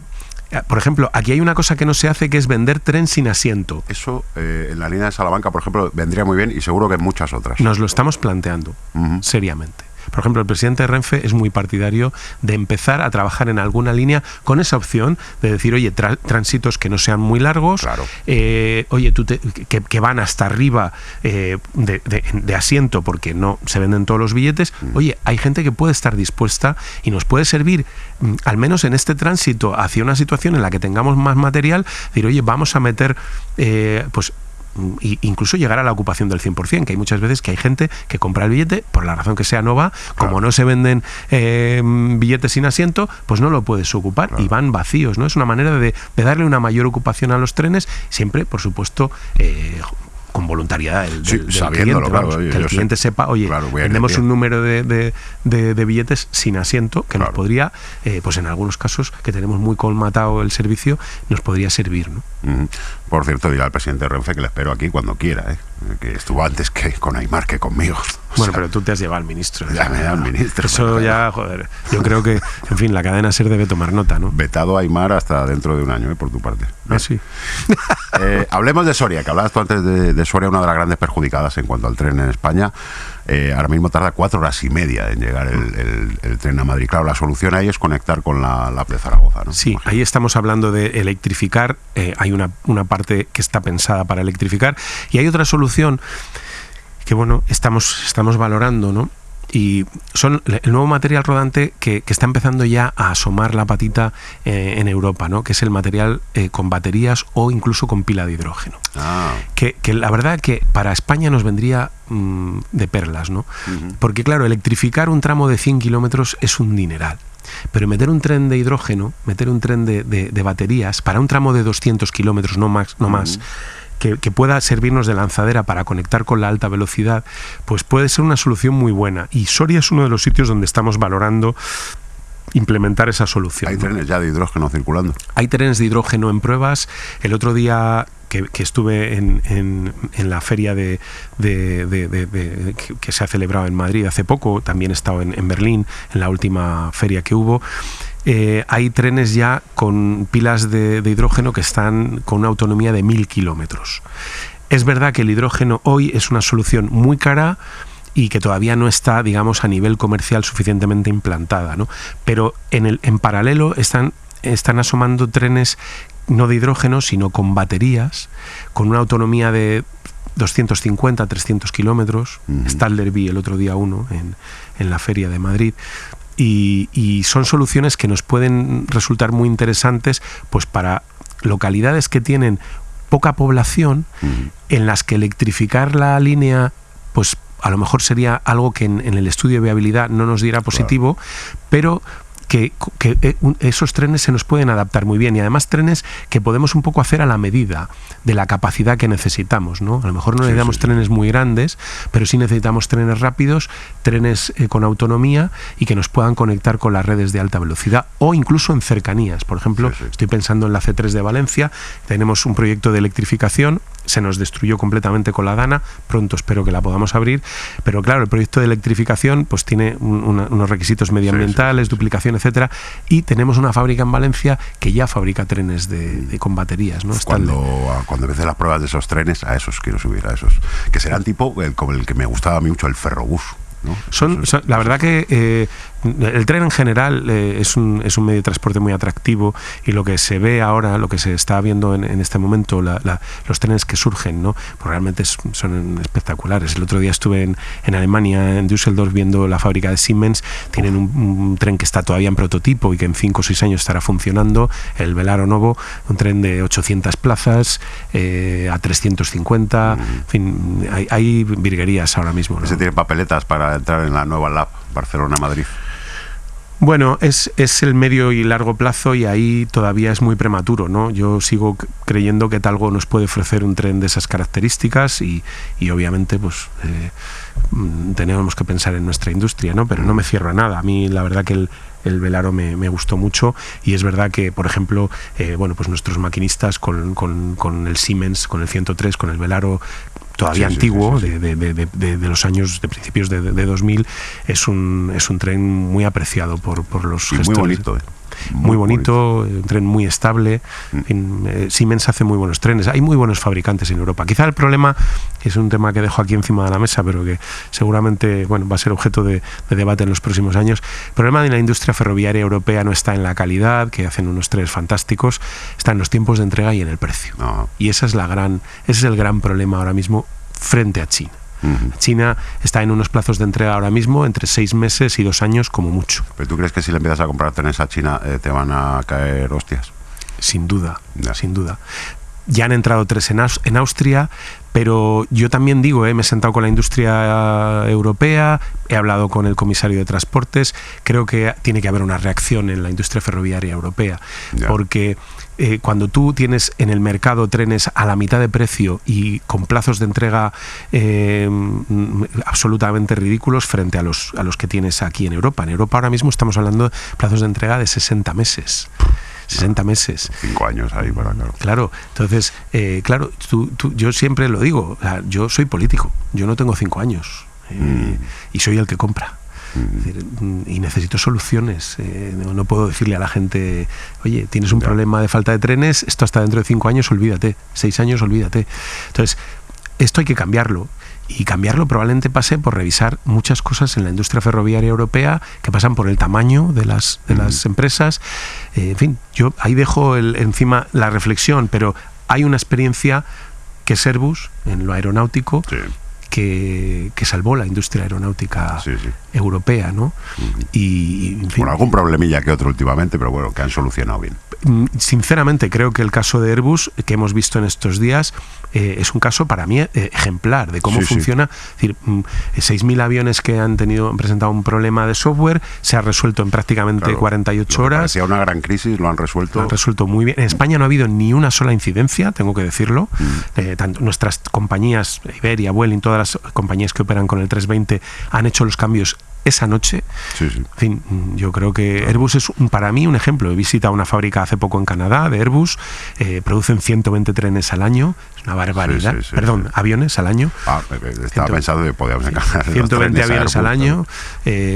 por ejemplo, aquí hay una cosa que no se hace, que es vender tren sin asiento. Eso en la línea de Salamanca, por ejemplo, vendría muy bien, y seguro que en muchas otras. Nos lo estamos planteando seriamente. Por ejemplo, el presidente de Renfe es muy partidario de empezar a trabajar en alguna línea con esa opción de decir, oye, tránsitos que no sean muy largos, claro. Oye, que van hasta arriba de asiento porque no se venden todos los billetes. Oye, hay gente que puede estar dispuesta y nos puede servir, al menos en este tránsito hacia una situación en la que tengamos más material, decir, oye, vamos a meter, pues, incluso llegar a la ocupación del 100%, que hay muchas veces que hay gente que compra el billete, por la razón que sea, no va, como no se venden billetes sin asiento, pues no lo puedes ocupar, y van vacíos, ¿no? Es una manera de darle una mayor ocupación a los trenes, siempre, por supuesto, con voluntariedad del sabiéndolo, cliente, claro, vamos, oye, que el cliente sepa, oye, vendemos un número de billetes sin asiento que nos podría, pues en algunos casos que tenemos muy colmatado el servicio, nos podría servir, ¿no? Por cierto, dirá al presidente de Renfe que le espero aquí cuando quiera, que estuvo antes que con Aimar que conmigo. Bueno, pero tú te has llevado al ministro. Ya me da el ministro. Eso ya, joder, yo creo que, en fin, la cadena SER debe tomar nota, ¿no? Vetado a Aimar hasta dentro de un año, por tu parte. Ah, sí. Hablemos de Soria, que hablabas tú antes de Soria, una de las grandes perjudicadas en cuanto al tren en España. Ahora mismo tarda 4 horas y media en llegar el tren a Madrid. Claro, la solución ahí es conectar con la AP de Zaragoza, ¿no? Sí, ahí estamos hablando de electrificar. Hay una parte que está pensada para electrificar, y hay otra solución que, bueno, estamos valorando, ¿no? Y son el nuevo material rodante que está empezando ya a asomar la patita en Europa, ¿no? Que es el material con baterías o incluso con pila de hidrógeno. Que la verdad que para España nos vendría de perlas, ¿no? Porque claro, electrificar un tramo de 100 kilómetros es un dineral. Pero meter un tren de hidrógeno, meter un tren de baterías para un tramo de 200 kilómetros, no más, que pueda servirnos de lanzadera para conectar con la alta velocidad, pues puede ser una solución muy buena. Y Soria es uno de los sitios donde estamos valorando implementar esa solución. Hay trenes ya de hidrógeno circulando. Hay trenes de hidrógeno en pruebas. El otro día que estuve en la feria que se ha celebrado en Madrid hace poco, también he estado en Berlín, en la última feria que hubo, hay trenes ya con pilas de hidrógeno que están con una autonomía de 1000 kilómetros. Es verdad que el hidrógeno hoy es una solución muy cara y que todavía no está, digamos, a nivel comercial suficientemente implantada, ¿no? Pero en paralelo están asomando trenes no de hidrógeno, sino con baterías, con una autonomía de 250, 300 kilómetros. Stadler vi el otro día uno en la feria de Madrid. Y son soluciones que nos pueden resultar muy interesantes, pues para localidades que tienen poca población, en las que electrificar la línea, pues a lo mejor sería algo que en el estudio de viabilidad no nos diera positivo, pero que esos trenes se nos pueden adaptar muy bien, y además trenes que podemos un poco hacer a la medida de la capacidad que necesitamos, ¿no? A lo mejor no necesitamos trenes muy grandes, pero sí necesitamos trenes rápidos, trenes con autonomía y que nos puedan conectar con las redes de alta velocidad o incluso en cercanías. Por ejemplo, estoy pensando en la C3 de Valencia, tenemos un proyecto de electrificación, se nos destruyó completamente con la Dana, pronto espero que la podamos abrir, pero claro, el proyecto de electrificación pues tiene unos requisitos medioambientales, duplicación, etcétera, y tenemos una fábrica en Valencia que ya fabrica trenes con baterías, ¿no? Cuando empecé las pruebas de esos trenes, a esos quiero subir, a esos, que serán tipo como el que me gustaba a mí mucho, el ferrobús, ¿no? La verdad que el tren en general es un medio de transporte muy atractivo, y lo que se ve ahora, lo que se está viendo en este momento, los trenes que surgen, ¿no? Pues realmente son espectaculares. El otro día estuve en Alemania, en Düsseldorf, viendo la fábrica de Siemens. Tienen un tren que está todavía en prototipo y que en 5 o 6 años estará funcionando, el Velaro Novo, un tren de 800 plazas a 350, en fin, hay virguerías ahora mismo, ¿no? Ese tiene papeletas para entrar en la nueva LAB Barcelona-Madrid. Bueno, es el medio y largo plazo, y ahí todavía es muy prematuro, ¿no? Yo sigo creyendo que Talgo nos puede ofrecer un tren de esas características y obviamente pues tenemos que pensar en nuestra industria, ¿no? Pero no me cierro a nada. A mí la verdad que el Velaro me gustó mucho, y es verdad que, por ejemplo, pues nuestros maquinistas con el Siemens, con el 103, con el Velaro todavía antiguo, de los años de principios de 2000, es un tren muy apreciado por los gestores. Muy bonito, Muy bonito, un tren muy estable. Siemens hace muy buenos trenes. Hay muy buenos fabricantes en Europa. Quizá el problema, es un tema que dejo aquí encima de la mesa, pero que seguramente va a ser objeto de debate en los próximos años. El problema de la industria ferroviaria europea no está en la calidad, que hacen unos trenes fantásticos, está en los tiempos de entrega y en el precio. Y ese es el gran problema ahora mismo frente a China. China está en unos plazos de entrega ahora mismo entre 6 meses y 2 años como mucho. ¿Pero tú crees que si le empiezas a comprar trenes a China te van a caer hostias? Sin duda, sin duda. Ya han entrado 3 en Austria, pero yo también digo, me he sentado con la industria europea, he hablado con el comisario de Transportes, creo que tiene que haber una reacción en la industria ferroviaria europea, porque cuando tú tienes en el mercado trenes a la mitad de precio y con plazos de entrega absolutamente ridículos frente a los que tienes aquí en Europa. En Europa ahora mismo estamos hablando de plazos de entrega de 60 meses. 60 meses. 5 años ahí para claro. Claro, entonces, yo siempre lo digo, yo soy político, yo no tengo 5 años y soy el que compra. Es decir, y necesito soluciones. No puedo decirle a la gente, oye, tienes un problema de falta de trenes, esto hasta dentro de 5 años, olvídate, 6 años, olvídate. Entonces, esto hay que cambiarlo. Y cambiarlo probablemente pase por revisar muchas cosas en la industria ferroviaria europea que pasan por el tamaño de las empresas. En fin, yo ahí dejo encima la reflexión, pero hay una experiencia que es Airbus en lo aeronáutico, que salvó la industria aeronáutica Sí, sí. europea, ¿no? Y, en fin, Bueno, algún problemilla que otro últimamente, pero bueno, que han solucionado bien. sinceramente creo que el caso de Airbus que hemos visto en estos días es un caso para mí ejemplar de cómo Sí, sí. funciona. Es decir, 6.000 aviones que han presentado un problema de software, se ha resuelto en prácticamente Claro, 48 lo que horas. parecía una gran crisis, lo han resuelto. Lo han resuelto muy bien. En España no ha habido ni una sola incidencia, tengo que decirlo. Tanto nuestras compañías, Iberia, Vueling, todas las compañías que operan con el 320 han hecho los cambios esa noche. Sí, sí. En fin, yo creo que Airbus es para mí un ejemplo. He visitado una fábrica hace poco en Canadá de Airbus, producen 120 trenes al año, es una barbaridad. Sí, sí, sí, Perdón, sí. aviones al año. Estaba pensando que podíamos encargar 120 aviones al año,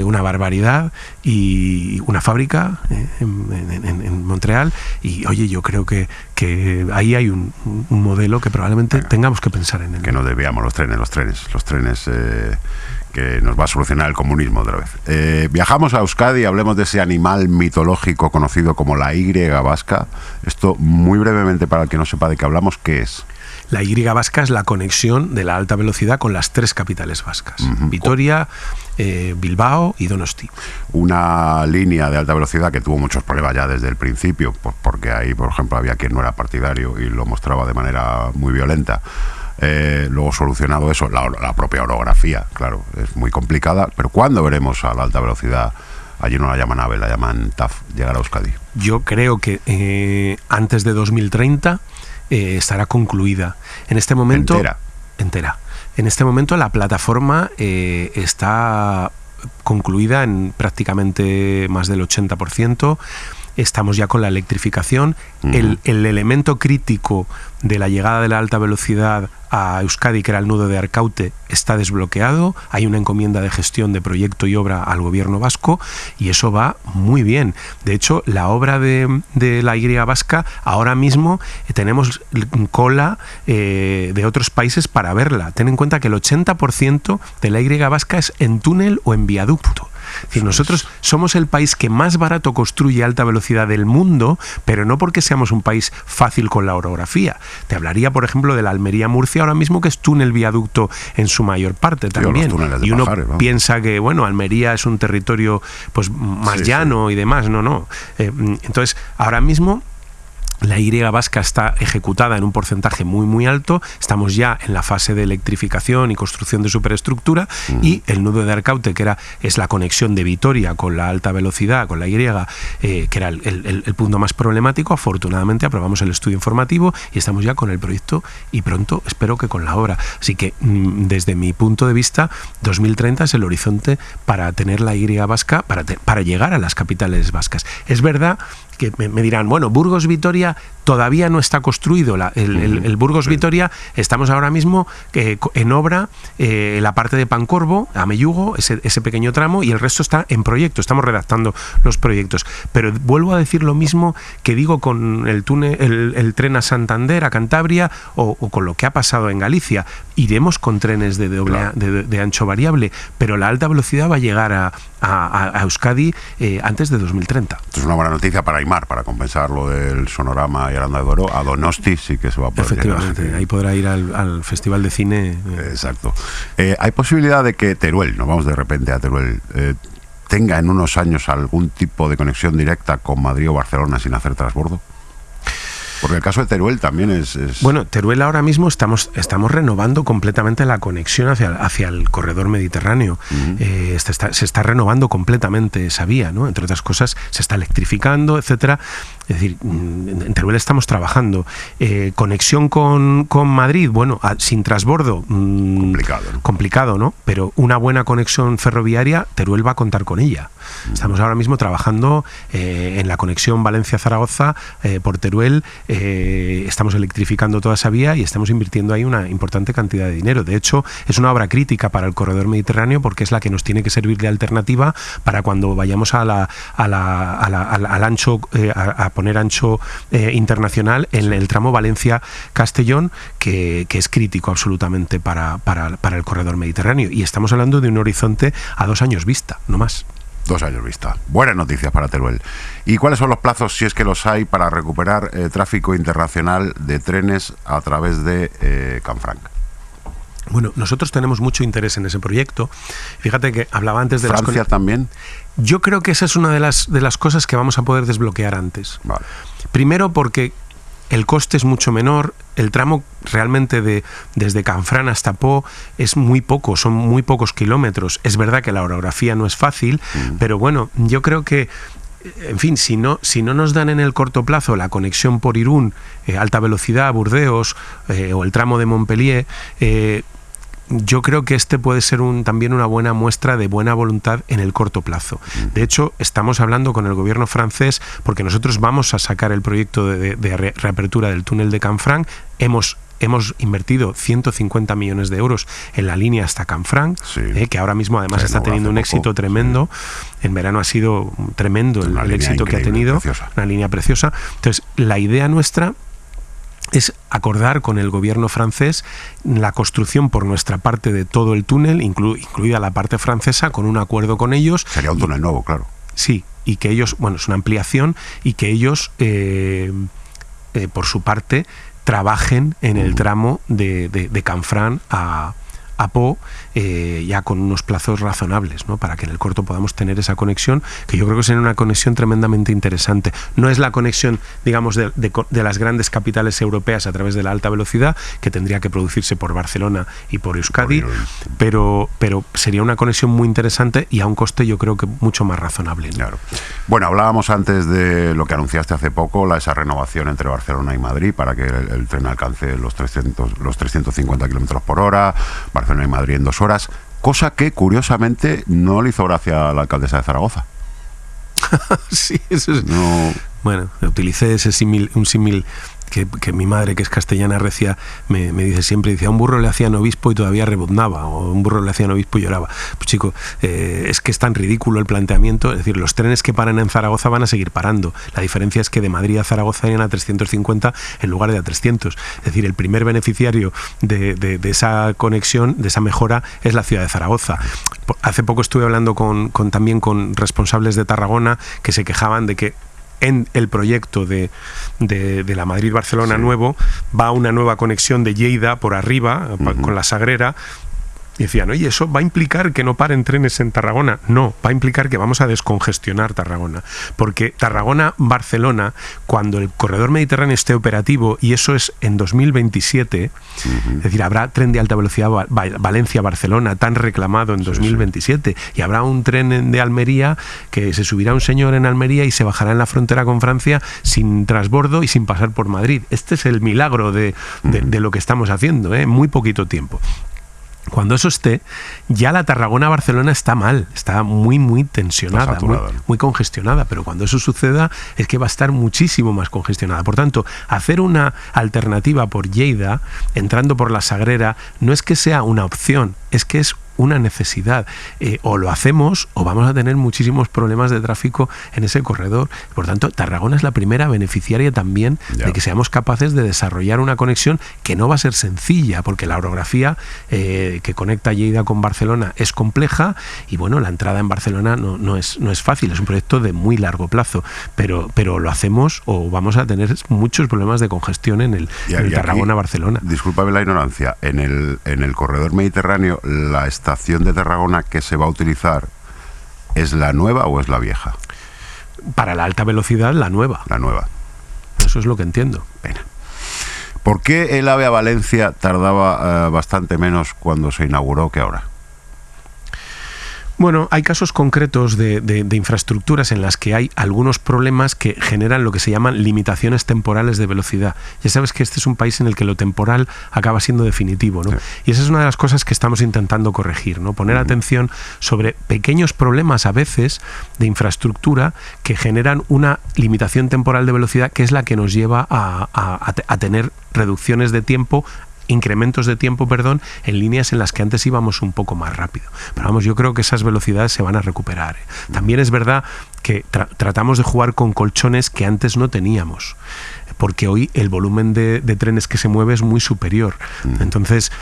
una barbaridad, y una fábrica en Montreal. Y oye, yo creo que ahí hay un modelo que probablemente tengamos que pensar en él. Que no desviamos los trenes que nos va a solucionar el comunismo otra vez. Viajamos a Euskadi, hablemos de ese animal mitológico conocido como la Y vasca. Esto, muy brevemente, para el que no sepa de qué hablamos, ¿qué es? La Y vasca es la conexión de la alta velocidad con las 3 capitales vascas: Vitoria, Bilbao y Donosti. Una línea de alta velocidad que tuvo muchos problemas ya desde el principio, porque ahí, por ejemplo, había quien no era partidario y lo mostraba de manera muy violenta. Luego, solucionado eso, la propia orografía, claro, es muy complicada, pero ¿cuándo veremos a la alta velocidad? Allí no la llaman AVE, la llaman TAF, llegar a Euskadi. Yo creo que antes de 2030 estará concluida. En este momento... Entera. En este momento la plataforma está concluida en prácticamente más del 80%. Estamos ya con la electrificación. El elemento crítico de la llegada de la alta velocidad a Euskadi, que era el nudo de Arkaute, está desbloqueado. Hay una encomienda de gestión de proyecto y obra al gobierno vasco y eso va muy bien. De hecho, la obra de la Y vasca, ahora mismo tenemos cola de otros países para verla. Ten en cuenta que el 80% de la Y vasca es en túnel o en viaducto. Es decir, nosotros somos el país que más barato construye alta velocidad del mundo, pero no porque seamos un país fácil con la orografía. Te hablaría, por ejemplo, de la Almería-Murcia ahora mismo, que es túnel viaducto en su mayor parte también. Y uno piensa que, bueno, Almería es un territorio pues más llano y demás. No. Entonces, ahora mismo la Y vasca está ejecutada en un porcentaje muy muy alto. Estamos ya en la fase de electrificación y construcción de superestructura y el nudo de Arkaute, que es la conexión de Vitoria con la alta velocidad, con la Y, que era el punto más problemático. Afortunadamente aprobamos el estudio informativo y estamos ya con el proyecto y pronto espero que con la obra. Así que desde mi punto de vista 2030 es el horizonte para tener la Y vasca, para llegar a las capitales vascas. Es verdad que me dirán, bueno, Burgos-Vitoria todavía no está construido. El Burgos-Vitoria, estamos ahora mismo en obra, la parte de Pancorbo, Ameyugo, ese pequeño tramo, y el resto está en proyecto. Estamos redactando los proyectos. Pero vuelvo a decir lo mismo que digo con el tren a Santander, a Cantabria, o con lo que ha pasado en Galicia. Iremos con trenes de ancho variable, pero la alta velocidad va a llegar a Euskadi antes de 2030. Esto es una buena noticia para Aimar, para compensar lo del Sonorama y Aranda de Duero. A Donosti sí que se va a poder. Efectivamente, ahí podrá ir al Festival de Cine. Exacto. ¿Hay posibilidad de que Teruel, nos vamos de repente a Teruel, tenga en unos años algún tipo de conexión directa con Madrid o Barcelona sin hacer transbordo? Porque el caso de Teruel también es... Bueno, Teruel ahora mismo estamos renovando completamente la conexión hacia el corredor mediterráneo. Se está renovando completamente esa vía, ¿no? Entre otras cosas, se está electrificando, etcétera. Es decir, en Teruel estamos trabajando. Conexión con Madrid, bueno, sin transbordo. Complicado, ¿no? Pero una buena conexión ferroviaria, Teruel va a contar con ella. Estamos ahora mismo trabajando en la conexión Valencia-Zaragoza por Teruel. Estamos electrificando toda esa vía y estamos invirtiendo ahí una importante cantidad de dinero. De hecho, es una obra crítica para el corredor mediterráneo porque es la que nos tiene que servir de alternativa para cuando vayamos al ancho, a poner ancho internacional en el tramo Valencia-Castellón, que es crítico absolutamente para el corredor mediterráneo. Y estamos hablando de un horizonte a 2 años vista, no más. 2 años vista. Buenas noticias para Teruel. ¿Y cuáles son los plazos, si es que los hay, para recuperar tráfico internacional de trenes a través de Canfranc? Bueno, nosotros tenemos mucho interés en ese proyecto. Fíjate que hablaba antes de ¿Francia también? Yo creo que esa es una de las cosas que vamos a poder desbloquear antes. Vale. Primero porque el coste es mucho menor, el tramo realmente desde Canfranc hasta Pau es muy poco, son muy pocos kilómetros. Es verdad que la orografía no es fácil, pero bueno, yo creo que, en fin, si no nos dan en el corto plazo la conexión por Irún, alta velocidad, Burdeos, o el tramo de Montpellier, yo creo que este puede ser también una buena muestra de buena voluntad en el corto plazo. De hecho, estamos hablando con el gobierno francés porque nosotros vamos a sacar el proyecto de reapertura del túnel de Canfranc. Hemos invertido 150 millones de euros en la línea hasta Canfranc, que ahora mismo además está teniendo un éxito tremendo. En verano ha sido tremendo el éxito que ha tenido. Preciosa. Una línea preciosa. Entonces, la idea nuestra es acordar con el gobierno francés la construcción por nuestra parte de todo el túnel, incluida la parte francesa, con un acuerdo con ellos. Sería un túnel nuevo, claro. Sí, y que ellos, bueno, es una ampliación, y que ellos, por su parte, trabajen en el tramo de Canfranc a Pau, ya con unos plazos razonables, ¿no? Para que en el corto podamos tener esa conexión, que yo creo que sería una conexión tremendamente interesante. No es la conexión, digamos, de las grandes capitales europeas a través de la alta velocidad, que tendría que producirse por Barcelona y por Euskadi, pero sería una conexión muy interesante y a un coste yo creo que mucho más razonable, ¿no? Claro. Bueno, hablábamos antes de lo que anunciaste hace poco, esa renovación entre Barcelona y Madrid para que el tren alcance los 350 kilómetros por hora, Barcelona y Madrid en 2 horas, cosa que curiosamente no le hizo gracia a la alcaldesa de Zaragoza. Sí, eso es. No. Bueno, utilicé un símil que mi madre, que es castellana recia, me dice siempre, dice, a un burro le hacían obispo y todavía rebuznaba, o a un burro le hacían obispo y lloraba. Pues chico, es que es tan ridículo el planteamiento. Es decir, los trenes que paran en Zaragoza van a seguir parando. La diferencia es que de Madrid a Zaragoza irán a 350 en lugar de a 300. Es decir, el primer beneficiario de esa conexión, de esa mejora, es la ciudad de Zaragoza. Hace poco estuve hablando también con responsables de Tarragona que se quejaban de que en el proyecto de la Madrid-Barcelona nuevo va una nueva conexión de Lleida por arriba, con la Sagrera. Y decían, oye, ¿eso va a implicar que no paren trenes en Tarragona? No, va a implicar que vamos a descongestionar Tarragona. Porque Tarragona-Barcelona, cuando el corredor mediterráneo esté operativo, y eso es en 2027, es decir, habrá tren de alta velocidad Valencia-Barcelona, tan reclamado en 2027, y habrá un tren de Almería que se subirá un señor en Almería y se bajará en la frontera con Francia sin transbordo y sin pasar por Madrid. Este es el milagro de lo que estamos haciendo, en muy poquito tiempo. Cuando eso esté, ya la Tarragona-Barcelona está mal, está muy tensionada, muy congestionada, pero cuando eso suceda es que va a estar muchísimo más congestionada. Por tanto, hacer una alternativa por Lleida, entrando por la Sagrera, no es que sea una opción, es que es una necesidad. O lo hacemos o vamos a tener muchísimos problemas de tráfico en ese corredor. Por tanto, Tarragona es la primera beneficiaria también de que seamos capaces de desarrollar una conexión que no va a ser sencilla, porque la orografía que conecta Lleida con Barcelona es compleja y bueno, la entrada en Barcelona no es fácil, es un proyecto de muy largo plazo, pero lo hacemos o vamos a tener muchos problemas de congestión en el Tarragona-Barcelona. Discúlpame la ignorancia, en el corredor mediterráneo, la estación de Tarragona que se va a utilizar, ¿es la nueva o es la vieja? Para la alta velocidad, la nueva. La nueva. Eso es lo que entiendo. Pena. ¿Por qué el AVE a Valencia tardaba bastante menos cuando se inauguró que ahora? Bueno, hay casos concretos de infraestructuras en las que hay algunos problemas que generan lo que se llaman limitaciones temporales de velocidad. Ya sabes que este es un país en el que lo temporal acaba siendo definitivo, ¿no? Sí. Y esa es una de las cosas que estamos intentando corregir, ¿no? Poner atención sobre pequeños problemas a veces de infraestructura que generan una limitación temporal de velocidad que es la que nos lleva a tener reducciones de tiempo, incrementos de tiempo, en líneas en las que antes íbamos un poco más rápido. Pero vamos, yo creo que esas velocidades se van a recuperar. También es verdad que tratamos de jugar con colchones que antes no teníamos. porque hoy el volumen de trenes que se mueve es muy superior. Entonces,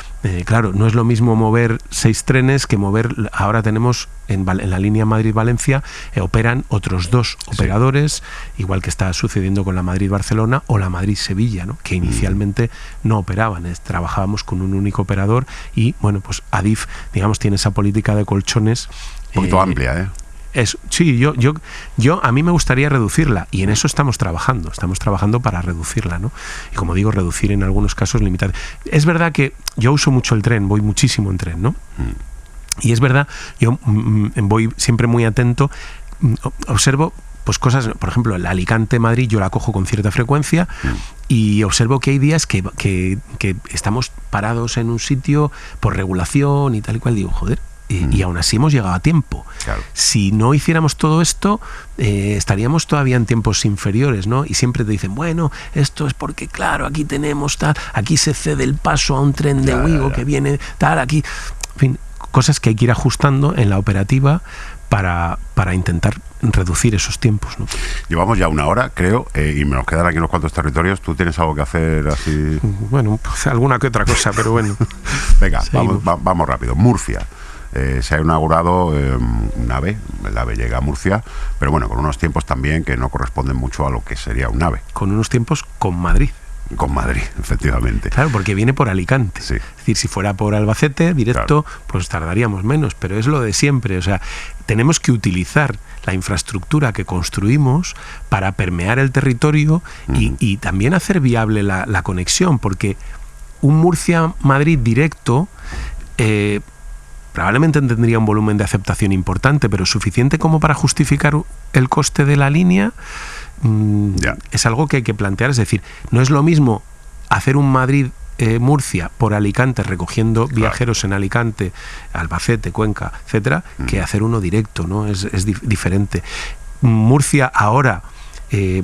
claro, no es lo mismo mover 6 trenes que mover, ahora tenemos en la línea Madrid-Valencia, operan otros 2 operadores, igual que está sucediendo con la Madrid-Barcelona o la Madrid-Sevilla, ¿no? Que inicialmente no operaban, trabajábamos con un único operador y, bueno, pues Adif, digamos, tiene esa política de colchones. Un poquito amplia, ¿eh? Sí, yo a mí me gustaría reducirla y en eso estamos trabajando para reducirla, ¿no? Y como digo, reducir en algunos casos, limitar. Es verdad que yo uso mucho el tren, voy muchísimo en tren, ¿no? Y es verdad, yo voy siempre muy atento, observo pues cosas, por ejemplo, el Alicante-Madrid yo la cojo con cierta frecuencia y observo que hay días que estamos parados en un sitio por regulación y tal y cual, digo, joder, y aún así hemos llegado a tiempo. Claro. Si no hiciéramos todo esto, estaríamos todavía en tiempos inferiores, ¿no? Y siempre te dicen, bueno, esto es porque, claro, aquí tenemos tal, aquí se cede el paso a un tren de Wigo que viene tal, aquí, en fin, cosas que hay que ir ajustando en la operativa para intentar reducir esos tiempos, ¿no? Llevamos ya 1 hora, creo, y me nos quedan aquí unos cuantos territorios. ¿Tú tienes algo que hacer así? Bueno, pues alguna que otra cosa, pero bueno. Venga, vamos rápido. Murcia. Se ha inaugurado un AVE, el AVE llega a Murcia, pero bueno, con unos tiempos también que no corresponden mucho a lo que sería un AVE. Con unos tiempos con Madrid. Con Madrid, efectivamente. Claro, porque viene por Alicante. Sí. Es decir, si fuera por Albacete, directo, pues tardaríamos menos, pero es lo de siempre. O sea, tenemos que utilizar la infraestructura que construimos para permear el territorio y también hacer viable la conexión, porque un Murcia-Madrid directo probablemente tendría un volumen de aceptación importante, pero suficiente como para justificar el coste de la línea. Es algo que hay que plantear, es decir, no es lo mismo hacer un Madrid-Murcia por Alicante, recogiendo viajeros en Alicante, Albacete, Cuenca, etcétera, que hacer uno directo, ¿no? Es diferente. Murcia ahora,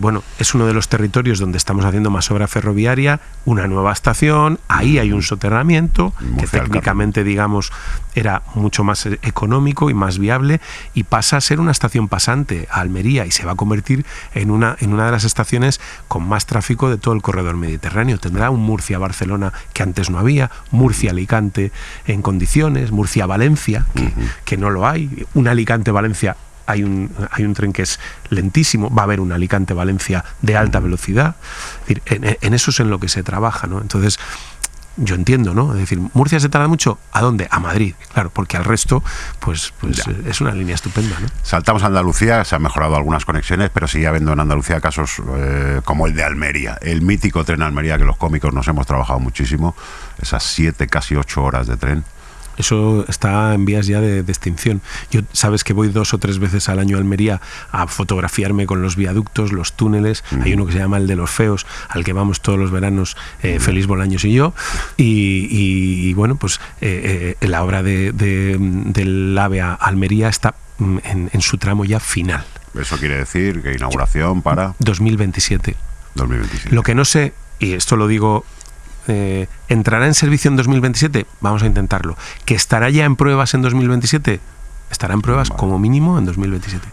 bueno, es uno de los territorios donde estamos haciendo más obra ferroviaria, una nueva estación, ahí hay un soterramiento que técnicamente, digamos, era mucho más económico y más viable, y pasa a ser una estación pasante a Almería y se va a convertir en una de las estaciones con más tráfico de todo el corredor mediterráneo. Tendrá un Murcia-Barcelona que antes no había, Murcia-Alicante en condiciones, Murcia-Valencia, que no lo hay, un Alicante-Valencia. Hay un tren que es lentísimo, va a haber un Alicante-Valencia de alta velocidad. Es decir, en eso es en lo que se trabaja, ¿no? Entonces, yo entiendo, ¿no? Es decir, ¿Murcia se tarda mucho? ¿A dónde? A Madrid, claro, porque al resto, pues es una línea estupenda, ¿no? Saltamos a Andalucía, se han mejorado algunas conexiones, pero sigue habiendo en Andalucía casos como el de Almería, el mítico tren Almería, que los cómicos nos hemos trabajado muchísimo, esas 7, casi 8 horas de tren. Eso está en vías ya de extinción. Yo sabes que voy 2 o 3 veces al año a Almería a fotografiarme con los viaductos, los túneles. Hay uno que se llama el de los feos, al que vamos todos los veranos, Félix Bolaños y yo. Y bueno, pues la obra del AVE a Almería está en su tramo ya final. Eso quiere decir que inauguración para 2027. 2027. Lo que no sé, y esto lo digo, ¿entrará en servicio en 2027? Vamos a intentarlo. ¿Que estará ya en pruebas en 2027? Estará en pruebas como mínimo en 2027.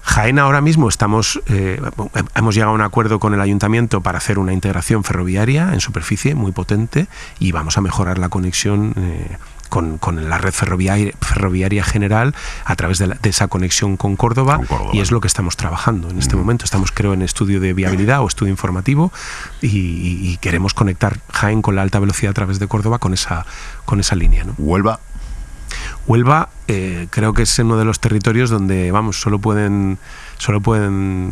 Jaén ahora mismo hemos llegado a un acuerdo con el ayuntamiento para hacer una integración ferroviaria en superficie muy potente y vamos a mejorar la conexión con la red ferroviaria general a través de esa conexión con Córdoba, y es lo que estamos trabajando en este momento. Estamos, creo, en estudio de viabilidad o estudio informativo y queremos conectar Jaén con la alta velocidad a través de Córdoba con esa línea, ¿no? Huelva creo que es uno de los territorios donde, vamos, solo pueden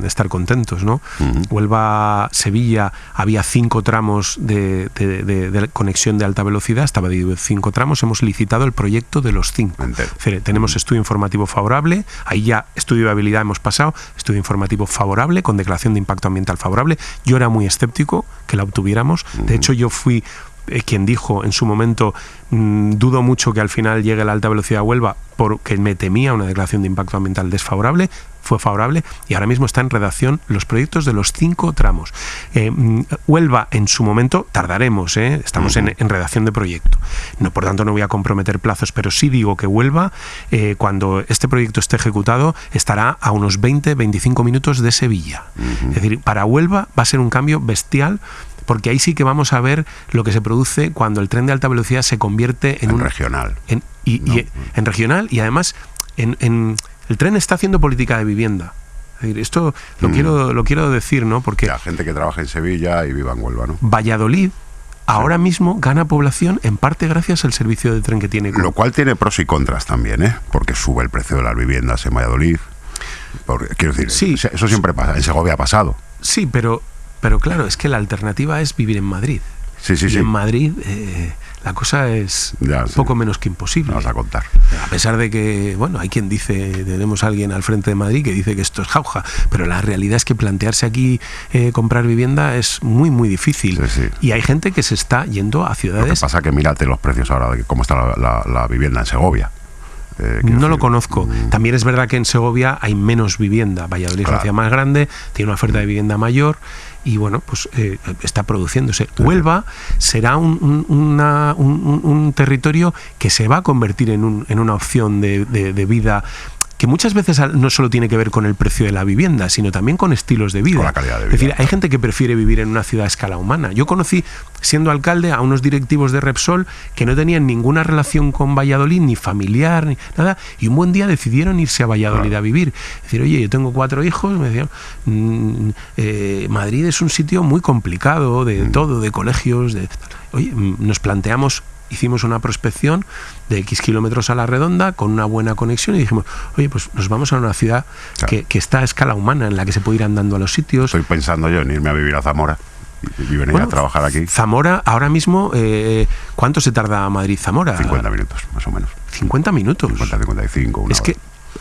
estar contentos, ¿no? Huelva, Sevilla, había 5 tramos de conexión de alta velocidad, estaba dividido en 5 tramos, hemos licitado el proyecto de los 5. Tenemos estudio informativo favorable, ahí ya estudio de viabilidad hemos pasado, estudio informativo favorable, con declaración de impacto ambiental favorable. Yo era muy escéptico que la obtuviéramos, de hecho yo fui quien dijo en su momento, dudo mucho que al final llegue la alta velocidad a Huelva porque me temía una declaración de impacto ambiental desfavorable. fue favorable y ahora mismo está en redacción los proyectos de los 5 tramos. Huelva, en su momento, tardaremos, estamos en redacción de proyecto. No, por tanto, no voy a comprometer plazos, pero sí digo que Huelva, cuando este proyecto esté ejecutado, estará a unos 20-25 minutos de Sevilla. Es decir, para Huelva va a ser un cambio bestial, porque ahí sí que vamos a ver lo que se produce cuando el tren de alta velocidad se convierte en un regional. En regional, y además el tren está haciendo política de vivienda. Es decir, esto lo quiero decir, ¿no? Porque la gente que trabaja en Sevilla y viva en Huelva, ¿no? Valladolid ahora mismo gana población en parte gracias al servicio de tren que tiene. Lo cual tiene pros y contras también, porque sube el precio de las viviendas en Valladolid. Quiero decir, sí, eso siempre pasa. En Segovia ha pasado. Sí, pero claro, es que la alternativa es vivir en Madrid. Sí. En Madrid la cosa es poco menos que imposible. Me vas a contar. A pesar de que, bueno, hay quien dice, tenemos a alguien al frente de Madrid que dice que esto es jauja, pero la realidad es que plantearse aquí comprar vivienda es muy, muy difícil. Sí. Y hay gente que se está yendo a ciudades... Lo que pasa es que mírate los precios ahora, de cómo está la vivienda en Segovia. No lo conozco. También es verdad que en Segovia hay menos vivienda. Valladolid es una ciudad más grande, tiene una oferta de vivienda mayor y bueno, pues está produciéndose. Huelva será un territorio que se va a convertir en una opción de vida, que muchas veces no solo tiene que ver con el precio de la vivienda, sino también con estilos de vida. Con la calidad de vida. Es decir, hay gente que prefiere vivir en una ciudad a escala humana. Yo conocí, siendo alcalde, a unos directivos de Repsol que no tenían ninguna relación con Valladolid, ni familiar, ni nada, y un buen día decidieron irse a Valladolid a vivir. Es decir, oye, yo tengo 4 hijos, me decían, Madrid es un sitio muy complicado, de todo, de colegios, oye, nos planteamos... Hicimos una prospección de X kilómetros a la redonda con una buena conexión y dijimos, oye, pues nos vamos a una ciudad que está a escala humana, en la que se puede ir andando a los sitios. Estoy pensando yo en irme a vivir a Zamora y venir a trabajar aquí. Zamora, ahora mismo, ¿cuánto se tarda Madrid-Zamora? 50 minutos, más o menos. 50 minutos. 50, 55, una hora.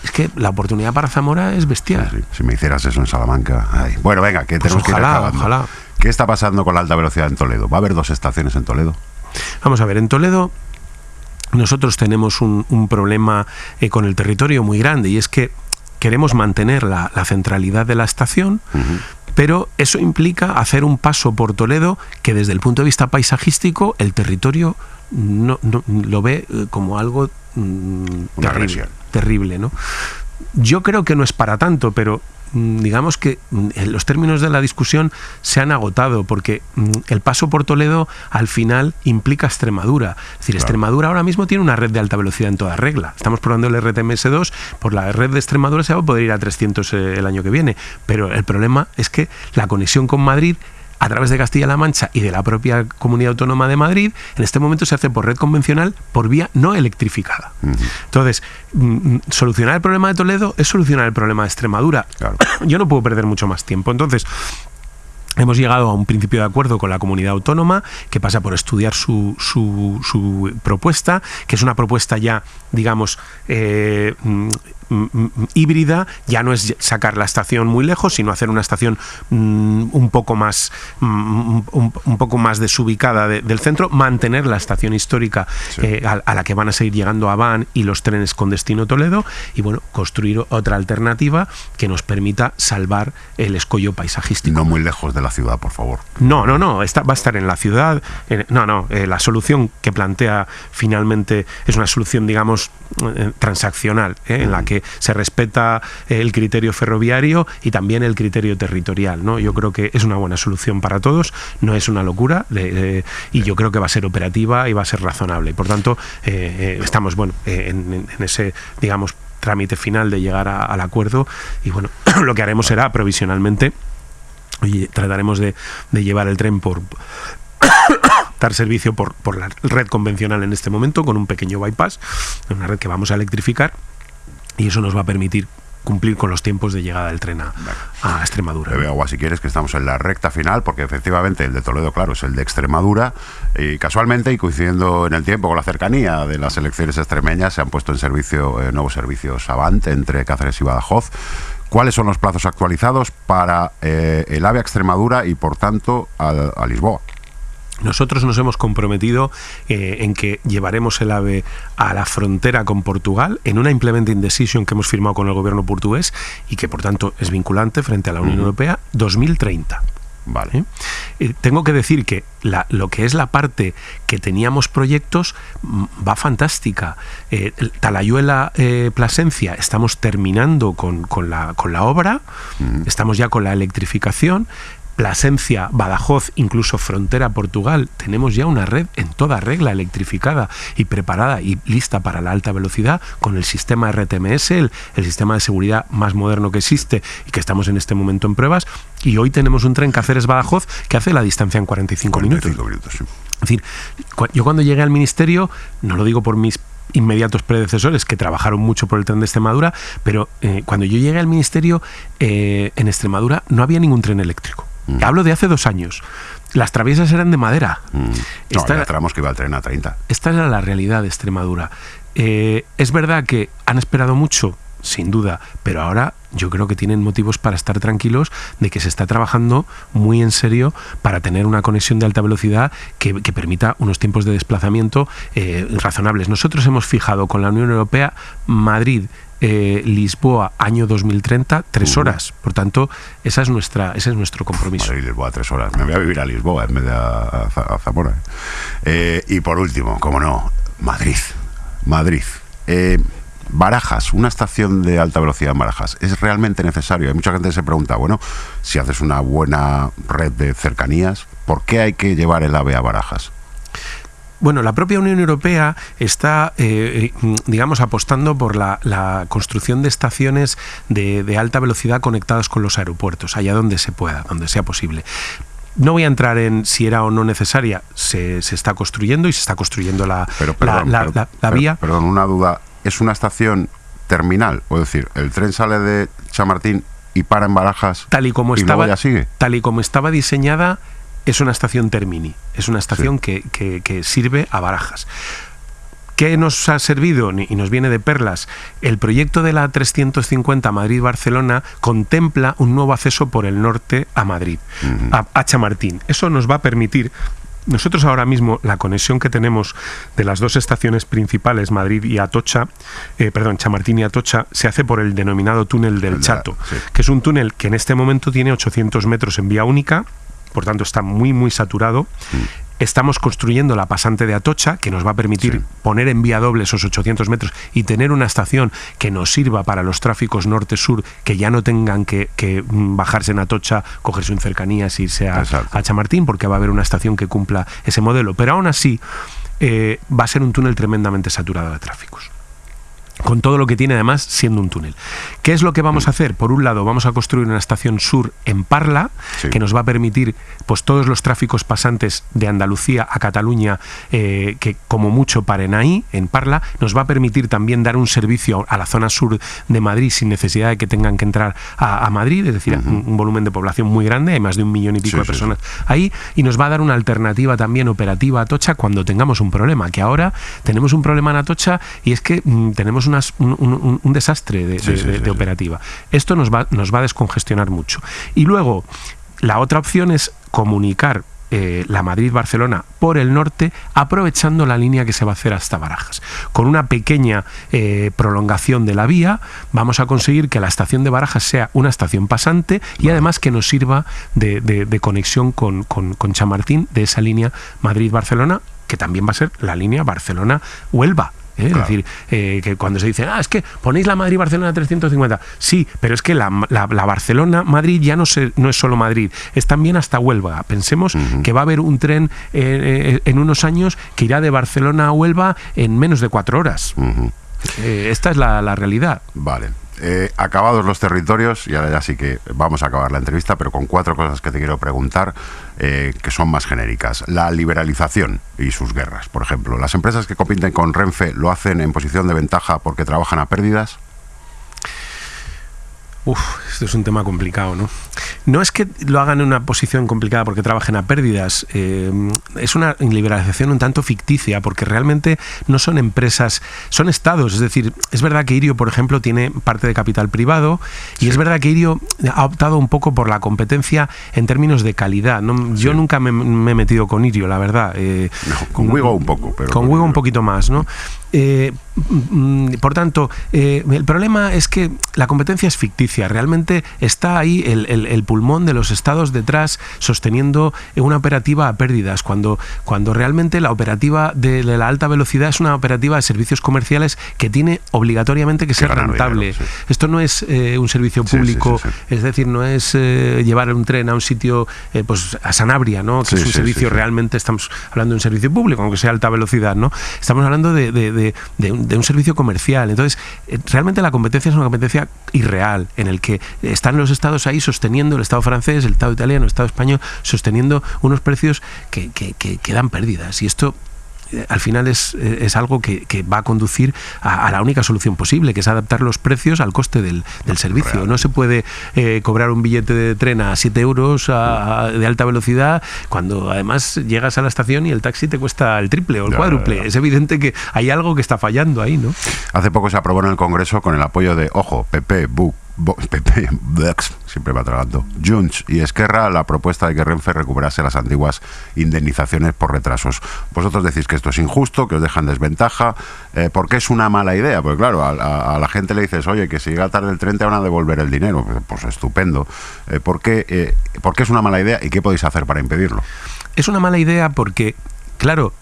Es que la oportunidad para Zamora es bestial. Sí. Si me hicieras eso en Salamanca... Ay. Bueno, venga, que pues tenemos que ir acabando. Ojalá. ¿Qué está pasando con la alta velocidad en Toledo? ¿Va a haber 2 estaciones en Toledo? Vamos a ver, en Toledo nosotros tenemos un problema con el territorio muy grande, y es que queremos mantener la centralidad de la estación, pero eso implica hacer un paso por Toledo que desde el punto de vista paisajístico el territorio no lo ve como algo terrible, ¿no? Yo creo que no es para tanto, pero digamos que los términos de la discusión se han agotado, porque el paso por Toledo al final implica Extremadura. Es decir, Extremadura ahora mismo tiene una red de alta velocidad en toda regla. Estamos probando el RTMS2, por la red de Extremadura se va a poder ir a 300 el año que viene, pero el problema es que la conexión con Madrid a través de Castilla-La Mancha y de la propia Comunidad Autónoma de Madrid, en este momento se hace por red convencional, por vía no electrificada. Entonces, solucionar el problema de Toledo es solucionar el problema de Extremadura. Claro. Yo no puedo perder mucho más tiempo. Entonces, hemos llegado a un principio de acuerdo con la Comunidad Autónoma que pasa por estudiar su propuesta, que es una propuesta ya, digamos, híbrida. Ya no es sacar la estación muy lejos, sino hacer una estación un poco más desubicada del centro, mantener la estación histórica a la que van a seguir llegando Aván y los trenes con destino Toledo, y bueno, construir otra alternativa que nos permita salvar el escollo paisajístico. No muy lejos de la ciudad, por favor. No, va a estar en la ciudad. La solución que plantea finalmente es una solución, digamos, transaccional, en la que se respeta el criterio ferroviario y también el criterio territorial, ¿no? Yo creo que es una buena solución para todos, no es una locura, y yo creo que va a ser operativa y va a ser razonable. Y por tanto, estamos en ese, digamos, trámite final de llegar al acuerdo, y bueno, lo que haremos será provisionalmente, trataremos de llevar el tren por dar servicio por la red convencional en este momento, con un pequeño bypass, una red que vamos a electrificar, y eso nos va a permitir cumplir con los tiempos de llegada del tren a Extremadura. Bebe agua si quieres, que estamos en la recta final, porque efectivamente el de Toledo, claro, es el de Extremadura, y casualmente, y coincidiendo en el tiempo con la cercanía de las elecciones extremeñas, se han puesto en servicio nuevos servicios Avant entre Cáceres y Badajoz. ¿Cuáles son los plazos actualizados para el AVE a Extremadura y, por tanto, a Lisboa? Nosotros nos hemos comprometido en que llevaremos el AVE a la frontera con Portugal en una implementing decision que hemos firmado con el gobierno portugués y que por tanto es vinculante frente a la Unión Europea 2030. Vale. Tengo que decir que lo que es la parte que teníamos proyectos va fantástica. Talayuela, Plasencia, estamos terminando con la obra, estamos ya con la electrificación. Plasencia, Badajoz, incluso frontera Portugal, tenemos ya una red en toda regla electrificada y preparada y lista para la alta velocidad con el sistema RTMS, el sistema de seguridad más moderno que existe y que estamos en este momento en pruebas. Y hoy tenemos un tren Cáceres-Badajoz que hace la distancia en 45 minutos. Sí. Es decir, yo cuando llegué al ministerio, no lo digo por mis inmediatos predecesores que trabajaron mucho por el tren de Extremadura, pero cuando yo llegué al ministerio en Extremadura no había ningún tren eléctrico. Hablo de hace 2 años. Las traviesas eran de madera. Había tramos que iba el tren a 30. Esta era la realidad de Extremadura. Es verdad que han esperado mucho, sin duda, pero ahora yo creo que tienen motivos para estar tranquilos de que se está trabajando muy en serio para tener una conexión de alta velocidad que permita unos tiempos de desplazamiento razonables. Nosotros hemos fijado con la Unión Europea Madrid, Lisboa, año 2030, 3 horas. Por tanto, ese es nuestro compromiso. Madrid, Lisboa, 3 horas. Me voy a vivir a Lisboa en vez de a Zamora. Y por último, como no, Madrid. Barajas, una estación de alta velocidad en Barajas, ¿es realmente necesario? Hay mucha gente que se pregunta, bueno, si haces una buena red de cercanías, ¿por qué hay que llevar el AVE a Barajas? Bueno, la propia Unión Europea está, digamos, apostando por la construcción de estaciones de alta velocidad conectadas con los aeropuertos, allá donde se pueda, donde sea posible. No voy a entrar en si era o no necesaria, se está construyendo y se está construyendo la vía. Perdón, una duda, ¿es una estación terminal? Es decir, el tren sale de Chamartín y para en Barajas tal y como y estaba, luego ya sigue. Tal y como estaba diseñada, es una estación termini, es una estación que sirve a Barajas. ¿Qué nos ha servido y nos viene de perlas? El proyecto de la 350 Madrid-Barcelona contempla un nuevo acceso por el norte a Madrid, a Chamartín. Eso nos va a permitir. Nosotros ahora mismo la conexión que tenemos de las 2 estaciones principales, Madrid y Atocha, Chamartín y Atocha, se hace por el denominado túnel del Chato, que es un túnel que en este momento tiene 800 metros en vía única, por tanto está muy, muy saturado. Estamos construyendo la pasante de Atocha, que nos va a permitir poner en vía doble esos 800 metros y tener una estación que nos sirva para los tráficos norte-sur, que ya no tengan que bajarse en Atocha, cogerse en cercanías e irse a Chamartín, porque va a haber una estación que cumpla ese modelo. Pero aún así va a ser un túnel tremendamente saturado de tráficos, con todo lo que tiene además siendo un túnel. ¿Qué es lo que vamos a hacer? Por un lado, vamos a construir una estación sur en Parla, que nos va a permitir pues todos los tráficos pasantes de Andalucía a Cataluña, que como mucho paren ahí, en Parla. Nos va a permitir también dar un servicio a la zona sur de Madrid sin necesidad de que tengan que entrar a Madrid, es decir, un volumen de población muy grande, hay más de 1,5 millones de personas ahí, y nos va a dar una alternativa también operativa a Atocha cuando tengamos un problema, que ahora tenemos un problema en Atocha y es que tenemos un desastre de operativa. Esto nos va a descongestionar mucho. Y luego, la otra opción es comunicar la Madrid-Barcelona por el norte, aprovechando la línea que se va a hacer hasta Barajas. Con una pequeña prolongación de la vía, vamos a conseguir que la estación de Barajas sea una estación pasante y además que nos sirva de conexión con Chamartín, de esa línea Madrid-Barcelona, que también va a ser la línea Barcelona-Huelva. Es decir, que cuando se dice, es que ponéis la Madrid-Barcelona 350, sí, pero es que la Barcelona-Madrid ya no es solo Madrid, es también hasta Huelva. Pensemos que va a haber un tren en unos años que irá de Barcelona a Huelva en menos de 4 horas. Esta es la realidad. Vale. Acabados los territorios, y ahora ya sí que vamos a acabar la entrevista, pero con 4 cosas que te quiero preguntar, que son más genéricas. La liberalización y sus guerras, por ejemplo. ¿Las empresas que compiten con Renfe lo hacen en posición de ventaja porque trabajan a pérdidas? Esto es un tema complicado, ¿no? No es que lo hagan en una posición complicada porque trabajen a pérdidas, es una liberalización un tanto ficticia, porque realmente no son empresas, son estados. Es decir, es verdad que Irio, por ejemplo, tiene parte de capital privado, y es verdad que Irio ha optado un poco por la competencia en términos de calidad, ¿no? Yo nunca me he metido con Irio, la verdad. No, con Wigo un poco, pero con Wigo un poquito más, ¿no? Por tanto, el problema es que la competencia es ficticia. Realmente está ahí el pulmón de los estados detrás sosteniendo una operativa a pérdidas, cuando realmente la operativa de la alta velocidad es una operativa de servicios comerciales que tiene obligatoriamente que ser rentable. Dinero, sí. Esto no es un servicio público, es decir, no es llevar un tren a un sitio, pues a Sanabria, ¿no? Que es un servicio, realmente estamos hablando de un servicio público, aunque sea alta velocidad, ¿no? Estamos hablando de un servicio comercial. Entonces, realmente la competencia es una competencia irreal, en el que están los estados ahí sosteniendo, el Estado francés, el Estado italiano, el Estado español, sosteniendo unos precios que dan pérdidas. Y esto al final es algo que va a conducir a la única solución posible, que es adaptar los precios al coste del servicio. Real. No se puede cobrar un billete de tren a 7 euros de alta velocidad cuando además llegas a la estación y el taxi te cuesta el triple o el cuádruple. Es evidente que hay algo que está fallando ahí, ¿no? Hace poco se aprobó en el Congreso con el apoyo de, PP, siempre va tragando, Junts y Esquerra, la propuesta de que Renfe recuperase las antiguas indemnizaciones por retrasos. Vosotros decís que esto es injusto, que os dejan desventaja. ¿Por qué es una mala idea? Porque claro, a la gente le dices, oye, que si llega tarde el tren te van a devolver el dinero. Pues estupendo. ¿Por qué es una mala idea y qué podéis hacer para impedirlo? Es una mala idea porque, claro,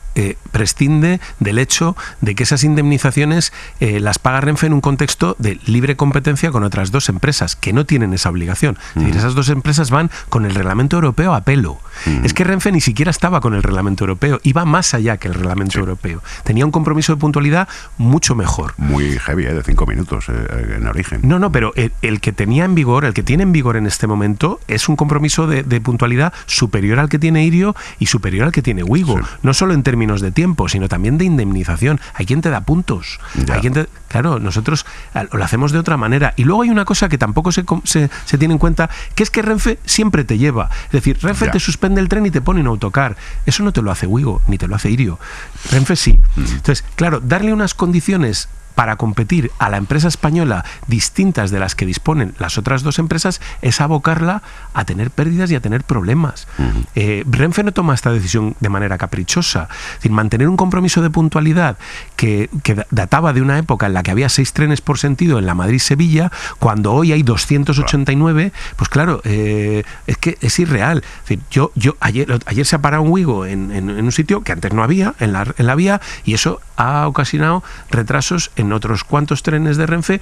prescinde del hecho de que esas indemnizaciones las paga Renfe en un contexto de libre competencia con otras dos empresas que no tienen esa obligación. Es decir, esas dos empresas van con el reglamento europeo a pelo. Es que Renfe ni siquiera estaba con el reglamento europeo, iba más allá que el reglamento europeo. Tenía un compromiso de puntualidad mucho mejor. Muy heavy, de 5 minutos en origen. No, pero el que tenía en vigor, el que tiene en vigor en este momento, es un compromiso de puntualidad superior al que tiene Irio y superior al que tiene Wigo. Sí. No solo en términos de tiempo, sino también de indemnización. Hay quien te da puntos. Claro, nosotros lo hacemos de otra manera. Y luego hay una cosa que tampoco se tiene en cuenta, que es que Renfe siempre te lleva. Es decir, Renfe te suspende el tren y te pone un autocar. Eso no te lo hace Wigo, ni te lo hace Irio. Renfe sí. Entonces, claro, darle unas condiciones para competir a la empresa española distintas de las que disponen las otras dos empresas es abocarla a tener pérdidas y a tener problemas. Renfe no toma esta decisión de manera caprichosa. Es decir, mantener un compromiso de puntualidad que databa de una época en la que había 6 trenes por sentido en la Madrid-Sevilla, cuando hoy hay 289, pues claro, es que es irreal. Es decir, ayer se ha parado un Wigo en un sitio que antes no había, en la vía, y eso ha ocasionado retrasos en otros cuantos trenes de Renfe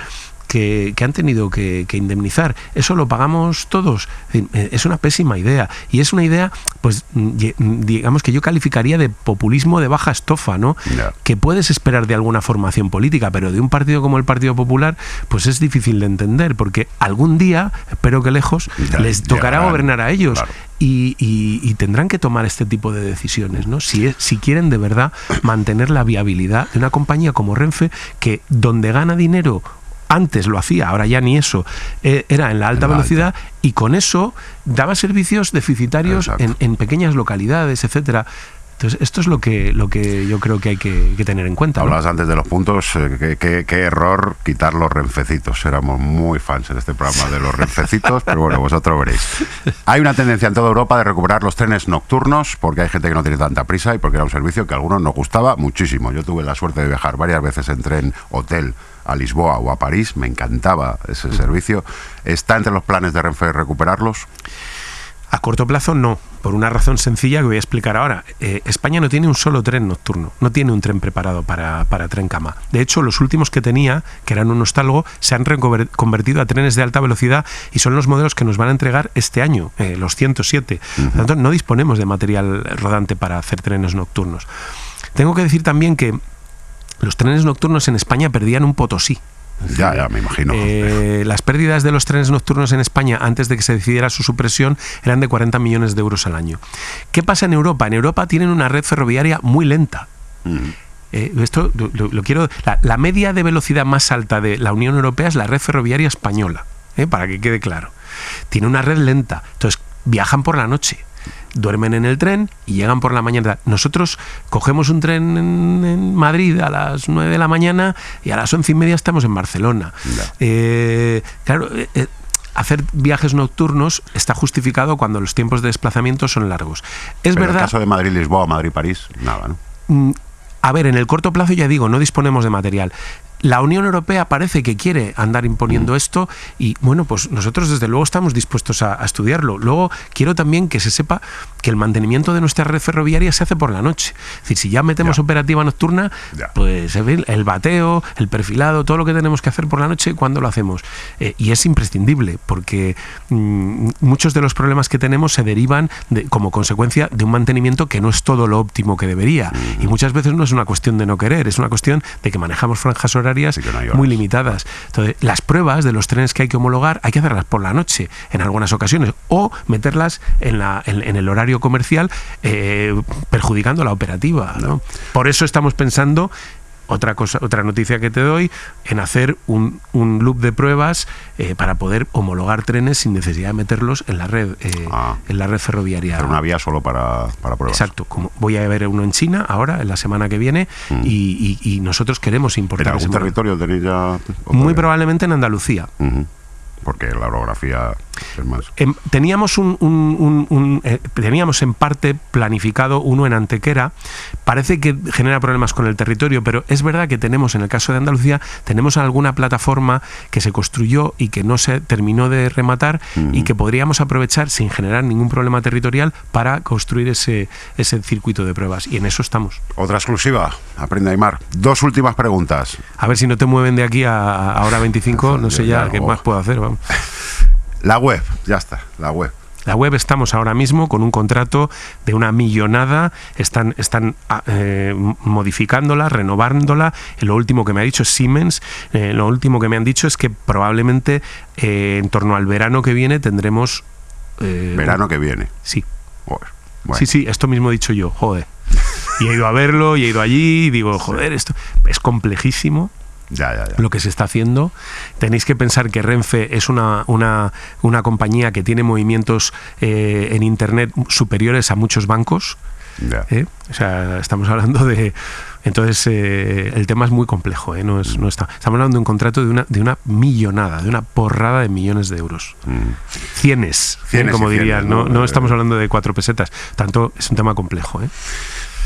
que han tenido que indemnizar. Eso lo pagamos todos. Es una pésima idea. Y es una idea, pues, digamos que yo calificaría de populismo de baja estofa, ¿no? Que puedes esperar de alguna formación política, pero de un partido como el Partido Popular, pues es difícil de entender, porque algún día, espero que lejos, les tocará gobernar a ellos. Claro. Y tendrán que tomar este tipo de decisiones, ¿no? Si quieren de verdad mantener la viabilidad de una compañía como Renfe, que donde gana dinero, antes lo hacía, ahora ya ni eso, era en la alta velocidad, y con eso daba servicios deficitarios en pequeñas localidades, etcétera. Entonces, esto es lo que yo creo que hay que tener en cuenta, ¿no? Hablabas antes de los puntos, qué error quitar los renfecitos. Éramos muy fans en este programa de los renfecitos, pero bueno, vosotros veréis. Hay una tendencia en toda Europa de recuperar los trenes nocturnos, porque hay gente que no tiene tanta prisa y porque era un servicio que a algunos nos gustaba muchísimo. Yo tuve la suerte de viajar varias veces en tren hotel a Lisboa o a París, me encantaba ese servicio. ¿Está entre los planes de Renfe recuperarlos? A corto plazo no, por una razón sencilla que voy a explicar ahora. España no tiene un solo tren nocturno, no tiene un tren preparado para tren cama. De hecho, los últimos que tenía, que eran un Nostalgo, se han convertido a trenes de alta velocidad y son los modelos que nos van a entregar este año, los 107. Por lo tanto, no disponemos de material rodante para hacer trenes nocturnos. Tengo que decir también que los trenes nocturnos en España perdían un Potosí. Ya, me imagino. Las pérdidas de los trenes nocturnos en España antes de que se decidiera su supresión eran de 40 millones de euros al año. ¿Qué pasa en Europa? En Europa tienen una red ferroviaria muy lenta. Esto lo quiero. La media de velocidad más alta de la Unión Europea es la red ferroviaria española. para que quede claro. Tiene una red lenta, entonces viajan por la noche. Duermen en el tren y llegan por la mañana. Nosotros cogemos un tren en Madrid a las 9 de la mañana y a las 11:30 estamos en Barcelona. Claro, hacer viajes nocturnos está justificado cuando los tiempos de desplazamiento son largos. Es Pero verdad. En el caso de Madrid-Lisboa, Madrid-París, nada, ¿no? A ver, en el corto plazo ya digo, no disponemos de material. La Unión Europea parece que quiere andar imponiendo esto y, bueno, pues nosotros desde luego estamos dispuestos a estudiarlo. Luego quiero también que se sepa que el mantenimiento de nuestra red ferroviaria se hace por la noche. Es decir, si ya metemos operativa nocturna, pues el bateo, el perfilado, todo lo que tenemos que hacer por la noche, ¿cuándo lo hacemos? Y es imprescindible porque muchos de los problemas que tenemos se derivan como consecuencia de un mantenimiento que no es todo lo óptimo que debería. Y muchas veces no es una cuestión de no querer, es una cuestión de que manejamos franjas horarias muy limitadas. Entonces, las pruebas de los trenes que hay que homologar hay que hacerlas por la noche en algunas ocasiones o meterlas en el horario comercial, perjudicando la operativa, ¿no? Por eso estamos pensando, otra noticia que te doy, en hacer un loop de pruebas para poder homologar trenes sin necesidad de meterlos en la red ferroviaria. Hacer una vía solo para pruebas. Exacto. Como voy a ver uno en China ahora, en la semana que viene, y nosotros queremos importar. ¿En algún territorio tenéis ya? Muy probablemente en Andalucía. Porque la orografía es más. Teníamos teníamos en parte planificado uno en Antequera. Parece que genera problemas con el territorio, pero es verdad que tenemos, en el caso de Andalucía, tenemos alguna plataforma que se construyó y que no se terminó de rematar y que podríamos aprovechar sin generar ningún problema territorial para construir ese circuito de pruebas. Y en eso estamos. Otra exclusiva. Aprende, Aimar. 2 últimas preguntas. A ver si no te mueven de aquí a hora 25, no sé ya qué más puedo hacer. Vamos. La web, ya está, la web. La web estamos ahora mismo con un contrato de una millonada, están modificándola, renovándola. Lo último que me ha dicho es Siemens, lo último que me han dicho es que probablemente en torno al verano que viene tendremos... ¿Verano que viene? Sí. Joder, bueno. Sí, esto mismo he dicho yo, joder. Y he ido a verlo, y he ido allí, y digo, joder, esto es complejísimo. Ya. Lo que se está haciendo. Tenéis que pensar que Renfe es una compañía que tiene movimientos en Internet superiores a muchos bancos. O sea, estamos hablando de... Entonces, el tema es muy complejo. Estamos hablando de un contrato de una millonada, de una porrada de millones de euros. Cienes, como dirían. No estamos hablando de 4 pesetas. Tanto, es un tema complejo.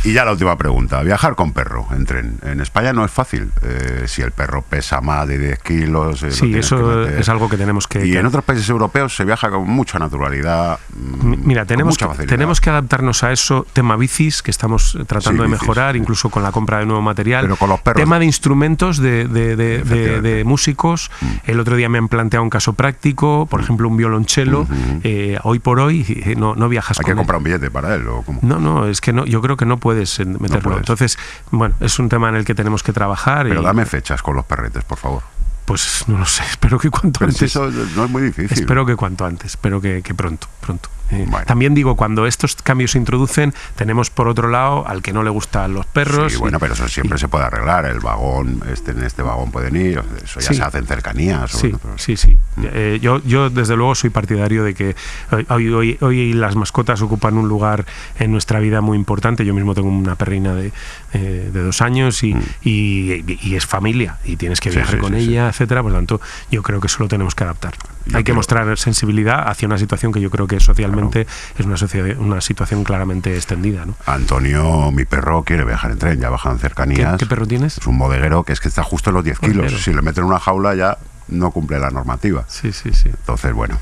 Y ya la última pregunta. Viajar con perro en tren. En España no es fácil. Si el perro pesa más de 10 kilos... sí, eso es algo que tenemos que... Y en otros países europeos se viaja con mucha naturalidad. Mira, tenemos que adaptarnos a eso. Tema bicis, que estamos tratando de mejorar, incluso con la compra de nuevo material. Pero con los perros. Tema de instrumentos, de músicos. El otro día me han planteado un caso práctico, por ejemplo, un violonchelo. Hoy por hoy no viajas con él. ¿Hay que comprar un billete para él o cómo? No, es que no. Yo creo que no puedes meterlo. No puedes. Entonces, bueno, es un tema en el que tenemos que trabajar. Pero dame fechas con los perretes, por favor. Pues no lo sé, espero que cuanto antes. Eso no es muy difícil. Espero que cuanto antes, espero que pronto. Bueno. También digo, cuando estos cambios se introducen, tenemos por otro lado al que no le gustan los perros. Sí, bueno, pero eso siempre se puede arreglar. El vagón, en este vagón pueden ir, eso ya se hace en cercanías. Sí. Yo desde luego soy partidario de que hoy las mascotas ocupan un lugar en nuestra vida muy importante. Yo mismo tengo una perrina de 2 años y es familia y tienes que viajar con ella, etcétera. Por lo tanto, yo creo que eso lo tenemos que adaptar. Hay que mostrar sensibilidad hacia una situación que yo creo que socialmente es una situación claramente extendida, ¿no? Antonio, mi perro, quiere viajar en tren, ya baja en cercanías. ¿Qué perro tienes? Es un bodeguero que está justo en los 10 kilos. Si le meten una jaula ya no cumple la normativa. Sí. Entonces, bueno.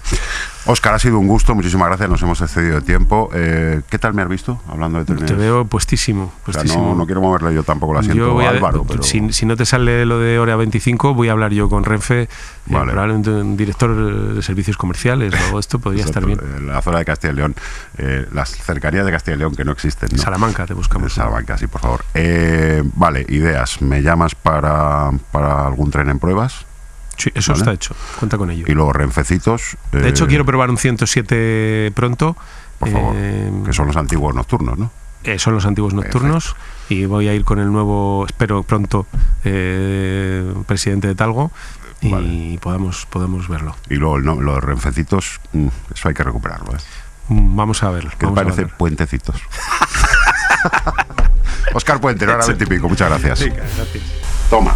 Óscar, ha sido un gusto, muchísimas gracias, nos hemos excedido de tiempo. ¿Qué tal me has visto hablando de trenes? Te veo puestísimo. O sea, no quiero moverle yo tampoco el asiento a Álvaro. Pero... Si no te sale lo de hora 25, voy a hablar yo con Renfe, probablemente un director de servicios comerciales o algo de esto podría estar bien. La zona de Castilla y León, las cercanías de Castilla y León que no existen, ¿no? Salamanca, te buscamos. Salamanca, sí, por favor. Vale, ideas. ¿Me llamas para algún tren en pruebas? Sí, eso está hecho, cuenta con ello. Y luego Renfecitos. De hecho, quiero probar un 107 pronto. Por favor, que son los antiguos nocturnos, ¿no? Son los antiguos nocturnos. Perfecto. Y voy a ir con el nuevo, espero pronto, presidente de Talgo. y Vale. podamos verlo. Y luego los renfecitos, eso hay que recuperarlo, ¿eh? Vamos a ver. ¿Qué te vamos a parece ver. puentecitos? Óscar Puente, hora 20 y pico, muchas gracias. Venga, gracias. Toma,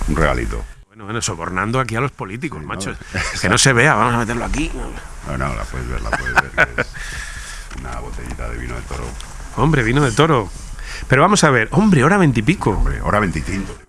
un regalito. Bueno, sobornando aquí a los políticos, macho. Que no se vea, vamos a meterlo aquí. No, la puedes ver, que es una botellita de vino de toro. Hombre, vino de toro. Pero vamos a ver, hombre, hora 20 y pico. Hombre, hora 25.